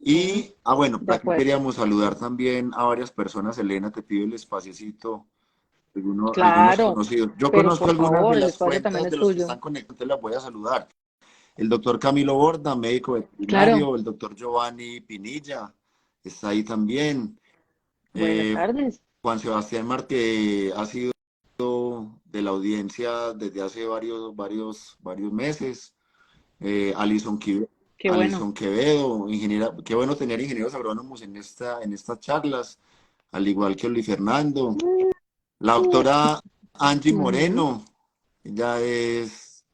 Ujú, Y, bueno, por de aquí acuerdo. queríamos saludar también a varias personas. Elena, te pido el espaciocito, algunos Claro, conocidos. Yo pero conozco por algunas favor, de el las espacio también cuentas de es los que tuyo. están conectados, las voy a saludar. El doctor Camilo Borda, médico Claro, veterinario, el doctor Giovanni Pinilla, está ahí también. buenas Eh, tardes. Juan Sebastián Marte ha sido de la audiencia desde hace varios meses. Qué bueno. Alison Quevedo, ingeniera, qué bueno tener ingenieros agrónomos en estas charlas, al igual que Luis Fernando. La doctora Angie Ujú, Moreno, ella es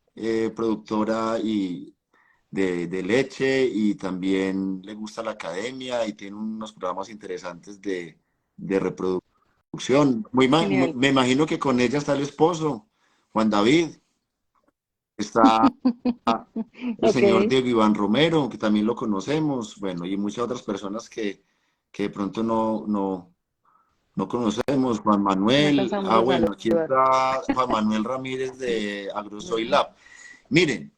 productora de leche y también le gusta la academia y tiene unos programas interesantes de reproducción. genial. Me imagino que con ella está el esposo, Juan David, está el señor Ok, Diego Iván Romero, que también lo conocemos, bueno, y muchas otras personas que de pronto no conocemos, Juan no Manuel, alcanzamos a bueno, aquí saludar. está Juan Manuel Ramírez de Agrosoy Ujú, Lab. Miren,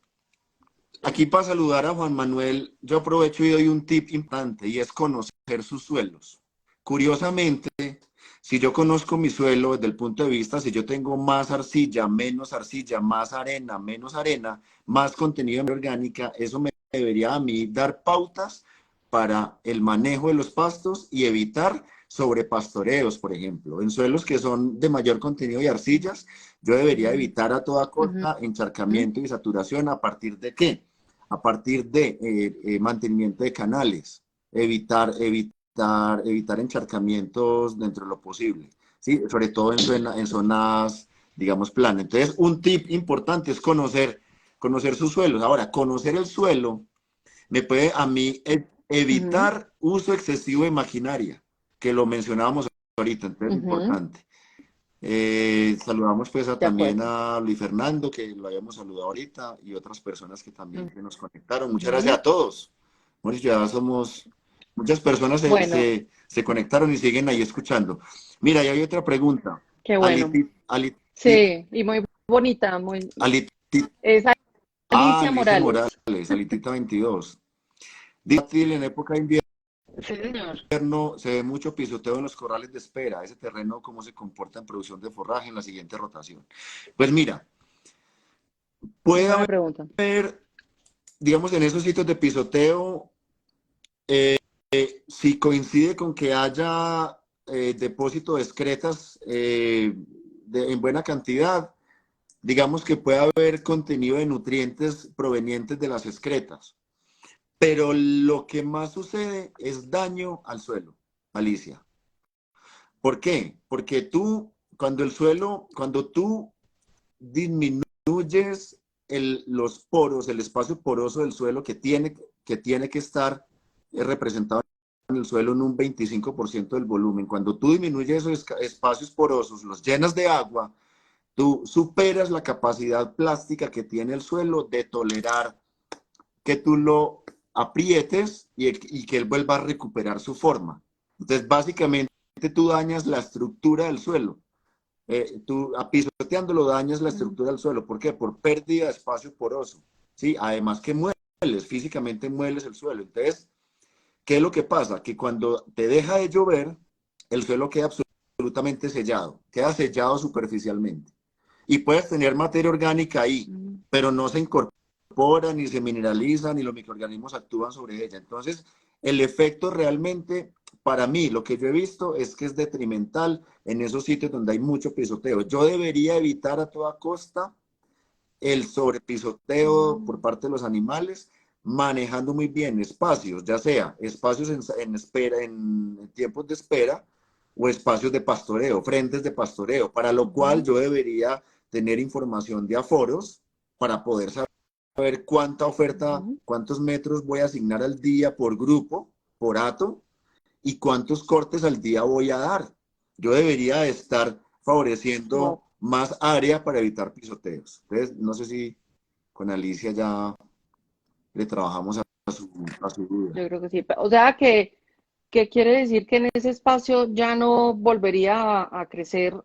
aquí para saludar a Juan Manuel, yo aprovecho y doy un tip importante y es conocer sus suelos. Curiosamente, si yo conozco mi suelo desde el punto de vista, si yo tengo más arcilla, más arena, menos arena, más contenido de orgánica, eso me debería a mí dar pautas para el manejo de los pastos y evitar sobrepastoreos, por ejemplo. En suelos que son de mayor contenido de arcillas, yo debería ujú, evitar a toda ujú, costa encharcamiento y saturación a partir de ¿qué? A partir de mantenimiento de canales, evitar encharcamientos dentro de lo posible, ¿sí? Sobre todo en zonas, digamos, planas. Entonces, un tip importante es conocer sus suelos. Ahora, conocer el suelo me puede a mí ujú, evitar uso excesivo de maquinaria, que lo mencionábamos ahorita, entonces es ujú, importante. Saludamos pues de también acuerdo. a Luis Fernando, que lo habíamos saludado ahorita, y otras personas que también se nos conectaron. Muchas gracias Ujú. a todos. Mauricio, ya somos, muchas personas Bueno, se conectaron y siguen ahí escuchando. Mira, y hay otra pregunta. qué bueno. Aliti, Aliti, Sí, y muy bonita, muy... Aliti, Es Alicia Alicia Morales. Morales, Alitita 22. Dice, en época de Sí, señor. invierno se ve mucho pisoteo en los corrales de espera. Ese terreno, ¿cómo se comporta en producción de forraje en la siguiente rotación? Pues mira, puede Buena pregunta. haber, digamos, en esos sitios de pisoteo, si coincide con que haya depósito de excretas en buena cantidad, digamos que puede haber contenido de nutrientes provenientes de las excretas. Pero lo que más sucede es daño al suelo, Alicia. ¿Por qué? Porque cuando tú disminuyes los poros, el espacio poroso del suelo que tiene que estar representado en el suelo en un 25% del volumen, cuando tú disminuyes esos espacios porosos, los llenas de agua, tú superas la capacidad plástica que tiene el suelo de tolerar que tú lo aprietes y que él vuelva a recuperar su forma. Entonces, básicamente, tú dañas la estructura del suelo. Tú pisoteándolo dañas la Mm, estructura del suelo. ¿Por qué? Por pérdida de espacio poroso. ¿Sí? Además que mueles, físicamente mueles el suelo. Entonces, ¿qué es lo que pasa? Que cuando te deja de llover, el suelo queda absolutamente sellado, queda sellado superficialmente. Y puedes tener materia orgánica ahí, mm, pero no se incorpora, ni se mineraliza, ni los microorganismos actúan sobre ella. Entonces, el efecto realmente, para mí, lo que yo he visto es que es detrimental en esos sitios donde hay mucho pisoteo. Yo debería evitar a toda costa el sobrepisoteo por mm, parte de los animales, manejando muy bien espacios, ya sea espacios espera, en tiempos de espera o espacios de pastoreo, frentes de pastoreo, para lo cual ujú, yo debería tener información de aforos para poder saber cuánta oferta, ujú. cuántos metros voy a asignar al día por grupo, por ato, y cuántos cortes al día voy a dar. Yo debería estar favoreciendo Wow. más área para evitar pisoteos. Entonces, no sé si con Alicia ya le trabajamos a su duda. Yo creo que sí. O sea que quiere decir que en ese espacio ya no volvería a crecer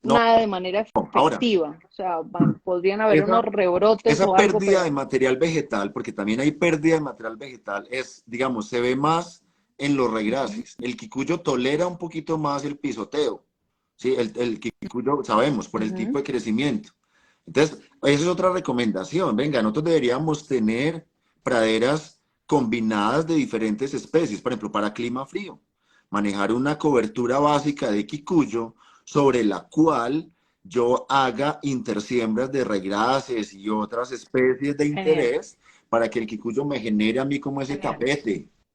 No, nada de manera ahora, efectiva. O sea, podrían haber unos esa, rebrotes esa o algo, pérdida de pero... material vegetal, porque también hay pérdida de material vegetal, es, digamos, se ve más en los Ujú, regrases. El quicuyo tolera un poquito más el pisoteo. ¿Sí? El quicuyo, sabemos, por el tipo ujú, de crecimiento. Entonces, esa es otra recomendación. Venga, nosotros deberíamos tener praderas combinadas de diferentes especies, por ejemplo, para clima frío. Manejar una cobertura básica de quicuyo sobre la cual yo haga intersiembras de regrases y otras especies de genial, interés para que el quicuyo me genere a mí como genial.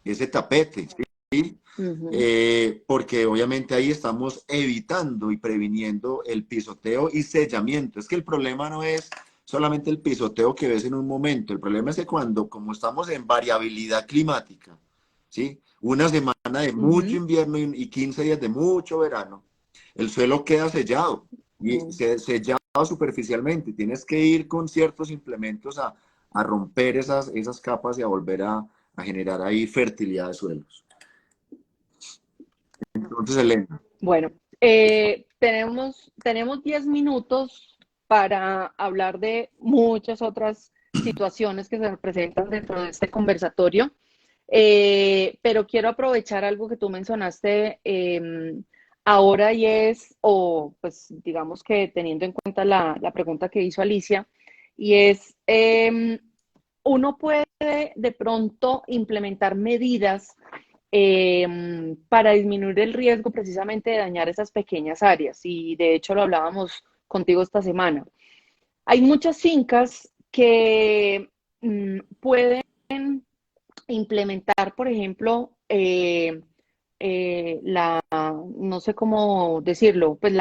ese tapete, ¿sí? Ujú, Porque obviamente ahí estamos evitando y previniendo el pisoteo y sellamiento. Es que el problema no es solamente el pisoteo que ves en un momento, el problema es que cuando, como estamos en variabilidad climática, ¿sí? Una semana de mucho ujú, invierno y 15 días de mucho verano, el suelo queda sellado y ujú. sellado superficialmente. Tienes que ir con ciertos implementos a romper esas capas y a volver a generar ahí fertilidad de suelos. Entonces, Elena, Bueno, tenemos 10 minutos para hablar de muchas otras situaciones que se presentan dentro de este conversatorio, pero quiero aprovechar algo que tú mencionaste ahora y es, o pues digamos que teniendo en cuenta la pregunta que hizo Alicia, y es, uno puede de pronto implementar medidas para disminuir el riesgo precisamente de dañar esas pequeñas áreas. Y de hecho lo hablábamos contigo esta semana. Hay muchas fincas que pueden implementar, por ejemplo, no sé cómo decirlo, pues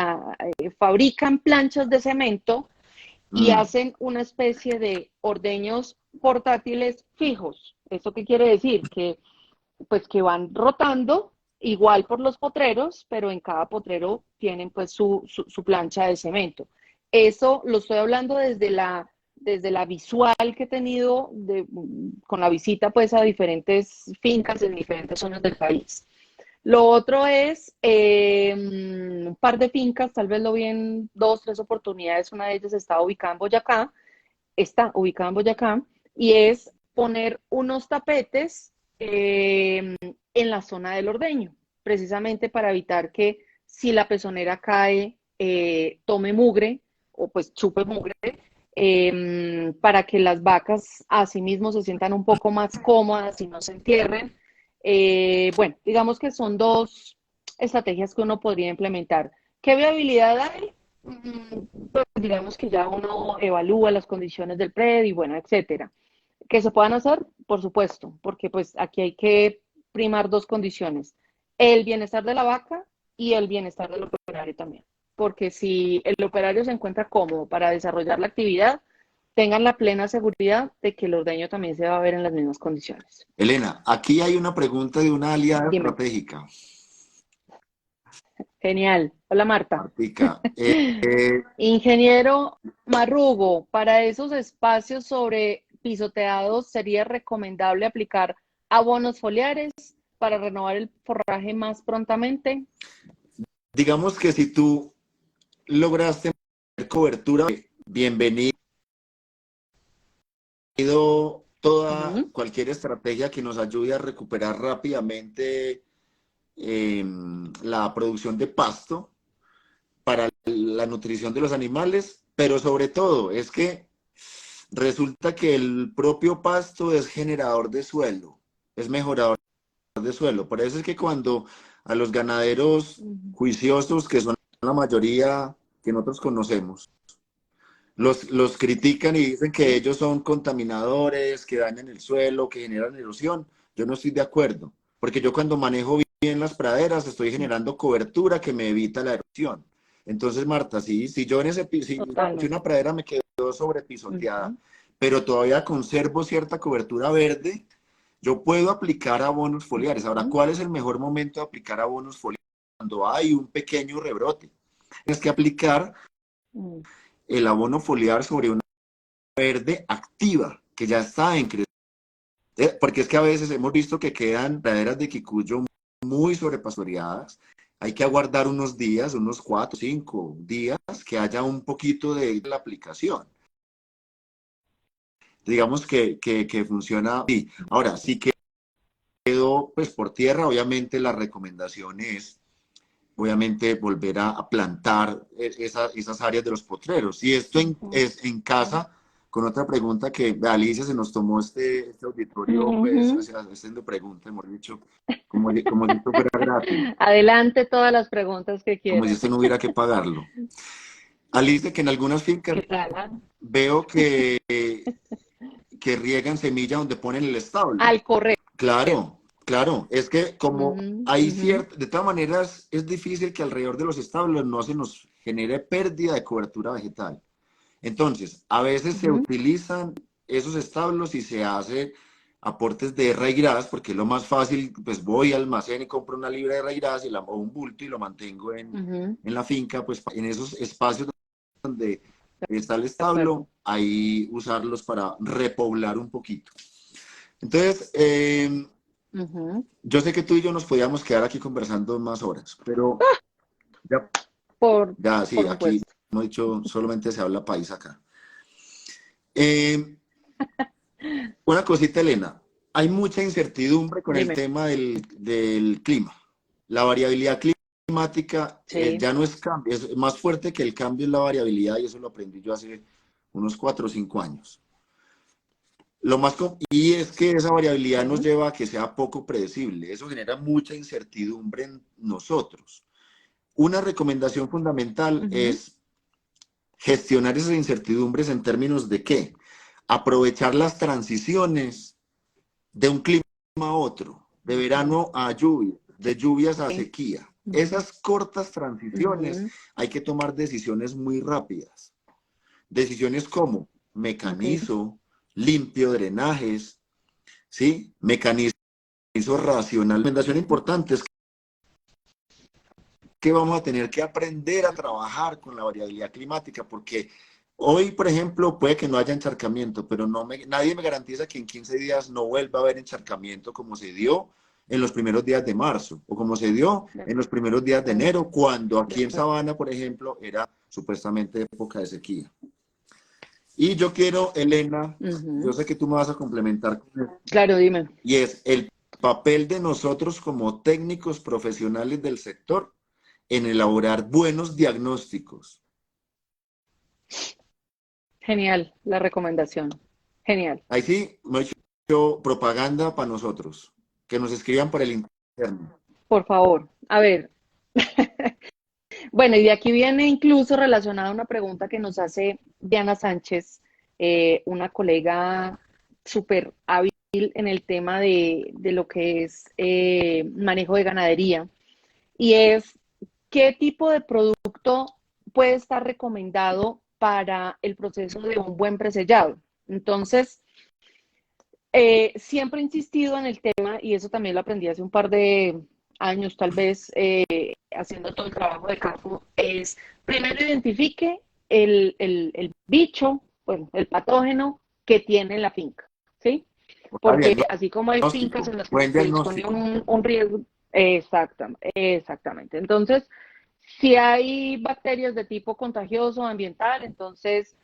fabrican planchas de cemento y mm, hacen una especie de ordeños portátiles fijos. ¿Esto qué quiere decir? Que pues que van rotando igual por los potreros, pero en cada potrero tienen pues su plancha de cemento. Eso lo estoy hablando desde la visual que he tenido con la visita pues a diferentes fincas en diferentes zonas del país. Lo otro es un par de fincas, tal vez lo vi en dos, tres oportunidades, una de ellas está ubicada en Boyacá, y es poner unos tapetes en la zona del ordeño, precisamente para evitar que si la pezonera cae, tome mugre o pues chupe mugre, para que las vacas asimismo se sientan un poco más cómodas y no se entierren. Bueno, digamos que son dos estrategias que uno podría implementar. ¿Qué viabilidad hay? Pues digamos que ya uno evalúa las condiciones del predio y bueno, etcétera. Que se puedan hacer, por supuesto, porque pues aquí hay que primar dos condiciones, el bienestar de la vaca y el bienestar del operario también. Porque si el operario se encuentra cómodo para desarrollar la actividad, tengan la plena seguridad de que el ordeño también se va a ver en las mismas condiciones. Elena, aquí hay una pregunta de una aliada Dime. estratégica. Genial. Hola Marta. Martica, Ingeniero Marrugo, para esos espacios sobre pisoteados, ¿sería recomendable aplicar abonos foliares para renovar el forraje más prontamente? digamos que si tú lograste cobertura, bienvenido toda Ujú, cualquier estrategia que nos ayude a recuperar rápidamente la producción de pasto para la nutrición de los animales, pero sobre todo es que resulta que el propio pasto es generador de suelo, es mejorador de suelo. Por eso es que cuando a los ganaderos ujú, juiciosos, que son la mayoría que nosotros conocemos, los critican y dicen que sí, ellos son contaminadores, que dañan el suelo, que generan erosión. Yo no estoy de acuerdo, porque yo cuando manejo bien las praderas estoy generando cobertura que me evita la erosión. Entonces, Marta, si yo en si totalmente. una pradera me quedó sobrepisoteada, Ujú, pero todavía conservo cierta cobertura verde, yo puedo aplicar abonos foliares. Ahora, ujú, ¿cuál es el mejor momento de aplicar abonos foliares? Cuando hay un pequeño rebrote. Tienes que aplicar ujú. el abono foliar sobre una verde activa, que ya está en crecimiento. Porque es que a veces hemos visto que quedan praderas de quicuyo muy sobrepastoreadas hay que aguardar unos días, unos 4 o 5 días, que haya un poquito de la aplicación. Digamos que funciona así. Ahora, si quedó pues por tierra, obviamente la recomendación es, obviamente, volver a plantar esas áreas de los potreros. Y esto es en casa, con otra pregunta que Alicia se nos tomó este auditorio, pues, Ujú. haciendo preguntas, hemos dicho, como si esto fuera gratis, Adelante todas las preguntas que como si quieran. esto no hubiera que pagarlo. Alicia, que en algunas fincas Claro. veo que riegan semilla donde ponen el establo. Al correr. Claro, claro. Es que como Ujú, hay ujú, cierto, de todas maneras, es difícil que alrededor de los establos no se nos genere pérdida de cobertura vegetal. Entonces, a veces se ujú, utilizan esos establos y se hace aportes de raigras, porque es lo más fácil, pues voy al almacén y compro una libra de raigras o un bulto y lo mantengo ujú. en la finca, pues en esos espacios donde está el De acuerdo. establo, ahí usarlos para repoblar un poquito. Entonces, Ujú. yo sé que tú y yo nos podíamos quedar aquí conversando más horas, pero ya, Por, ya sí, por aquí, supuesto. como he dicho, solamente se habla país acá. Eh, una cosita, Elena, hay mucha incertidumbre con el Dime. tema del clima. La variabilidad climática Sí. ya no es cambio, es más fuerte que el cambio en la variabilidad y eso lo aprendí yo hace unos 4 o 5 años. Y es que esa variabilidad nos Sí. lleva a que sea poco predecible. Eso genera mucha incertidumbre en nosotros. Una recomendación fundamental Ujú. es gestionar esas incertidumbres en términos de qué? Aprovechar las transiciones de un clima a otro, de verano a lluvia, de lluvias a Sí. sequía. Ujú, Esas cortas transiciones ujú. hay que tomar decisiones muy rápidas. Decisiones como Ok. mecanizo, limpio drenajes, ¿sí? Mecanizo racional. La recomendación importante es que vamos a tener que aprender a trabajar con la variabilidad climática, porque hoy, por ejemplo, puede que no haya encharcamiento, pero nadie me garantiza que en 15 días no vuelva a haber encharcamiento como se dio en los primeros días de marzo, o como se dio De en los primeros días de acuerdo. enero, cuando De aquí en acuerdo. Sabana, por ejemplo, era supuestamente época de sequía. Y yo quiero, Elena, yo Ujú. sé que tú me vas a complementar con esto, Claro, dime. y es el papel de nosotros como técnicos profesionales del sector en elaborar buenos diagnósticos. Genial la recomendación. Genial. Ahí sí, me he hecho propaganda para nosotros, que nos escriban por el interno. Por favor. A ver. Bueno, y de aquí viene incluso relacionada una pregunta que nos hace Diana Sánchez, una colega súper hábil en el tema de lo que es manejo de ganadería, y es qué tipo de producto puede estar recomendado para el proceso de un buen presellado. Entonces, siempre he insistido en el tema, y eso también lo aprendí hace un par de años, tal vez, haciendo todo el trabajo de campo, es primero identifique el bicho, bueno, el patógeno que tiene la finca, ¿sí? O sea, Porque así como hay fincas diagnóstico, en las que buen se dispone diagnóstico. un riesgo, exactamente, exactamente. Entonces, si hay bacterias de tipo contagioso ambiental, entonces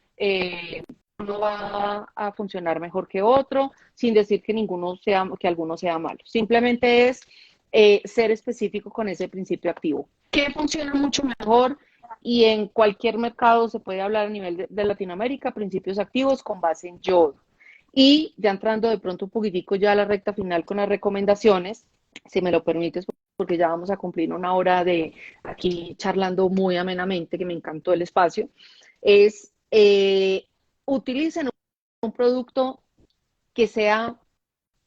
uno va a funcionar mejor que otro, sin decir que ninguno sea, que alguno sea malo. Simplemente es ser específico con ese principio activo. ¿Qué funciona mucho mejor? Y en cualquier mercado se puede hablar a nivel de Latinoamérica, principios activos con base en yodo. Y ya entrando de pronto un poquitico ya a la recta final con las recomendaciones, si me lo permites, porque ya vamos a cumplir una hora de aquí charlando muy amenamente, que me encantó el espacio, es utilicen un producto que sea,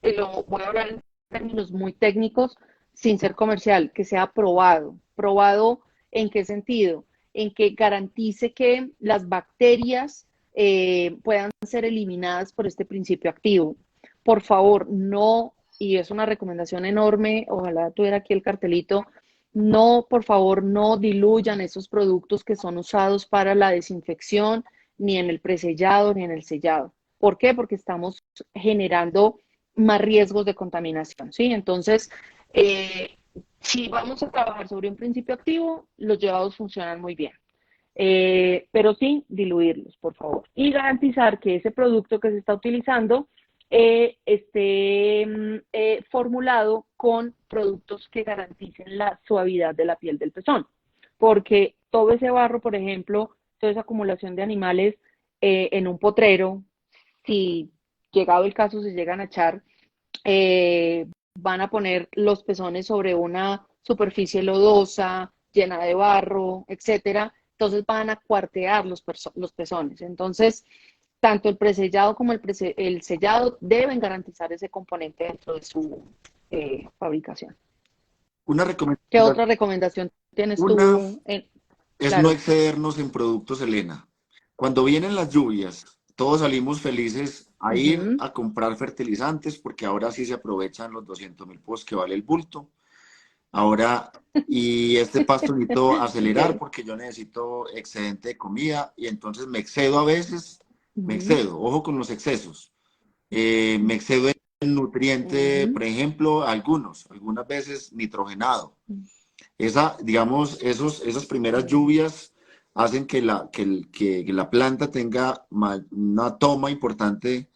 lo voy a hablar en términos muy técnicos, sin ser comercial, que sea probado. ¿Probado en qué sentido? En que garantice que las bacterias puedan ser eliminadas por este principio activo. Por favor, no, y es una recomendación enorme, ojalá tuviera aquí el cartelito, no, por favor, no diluyan esos productos que son usados para la desinfección, ni en el presellado, ni en el sellado. ¿Por qué? Porque estamos generando más riesgos de contaminación, ¿sí? Entonces, Si vamos a trabajar sobre un principio activo, los llevados funcionan muy bien. Pero sin diluirlos, por favor. Y garantizar que ese producto que se está utilizando esté formulado con productos que garanticen la suavidad de la piel del pezón. Porque todo ese barro, por ejemplo, toda esa acumulación de animales en un potrero, si llegado el caso se llegan a echar, eh, van a poner los pezones sobre una superficie lodosa, llena de barro, etcétera. Entonces van a cuartear los pezones. Entonces, tanto el presellado como el sellado deben garantizar ese componente dentro de su fabricación. Una ¿Qué recomendación, otra recomendación tienes una tú? es no Claro. excedernos en productos, Elena. Cuando vienen las lluvias, todos salimos felices a ir Ujú, a comprar fertilizantes porque ahora sí se aprovechan los 200.000 pesos que vale el bulto. Ahora, y este pasto necesito acelerar ok. porque yo necesito excedente de comida y entonces me excedo a veces, me Ujú, excedo, ojo con los excesos. Me excedo en nutriente, ujú, por ejemplo, algunas veces nitrogenado. Digamos, esas primeras ujú, lluvias hacen que la planta tenga una toma importante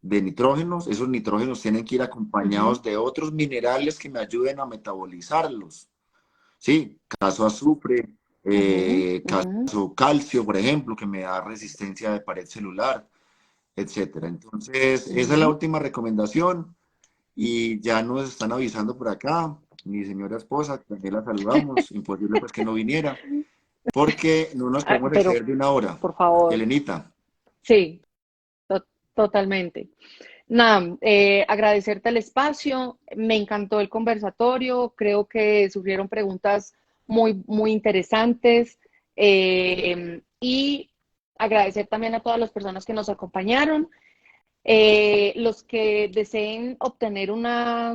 de nitrógenos. Esos nitrógenos tienen que ir ujú, acompañados de otros minerales que me ayuden a metabolizarlos. Sí, caso azufre, ujú, ujú, caso calcio, por ejemplo, que me da resistencia de pared celular, etcétera. Entonces, esa es la ujú. última recomendación y ya nos están avisando por acá, mi señora esposa, que también la saludamos, imposible pues que no viniera, porque no nos Ah, podemos pero, exceder de una hora. por favor, Elenita, sí, totalmente. Nada, agradecerte el espacio, me encantó el conversatorio, creo que surgieron preguntas muy interesantes y agradecer también a todas las personas que nos acompañaron. Los que deseen obtener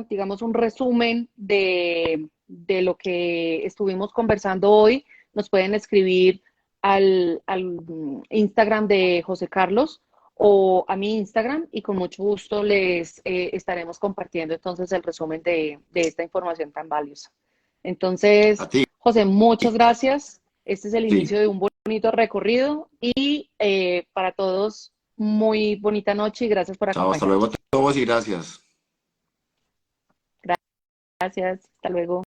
digamos, un resumen de lo que estuvimos conversando hoy, nos pueden escribir al Instagram de José Carlos o a mi Instagram y con mucho gusto les estaremos compartiendo entonces el resumen de esta información tan valiosa. a Entonces, ti, José, muchas gracias. Este es el sí. inicio de un bonito recorrido y para todos, muy bonita noche y gracias por Chao, hasta luego a acompañarnos. todos y gracias. Gracias, hasta luego.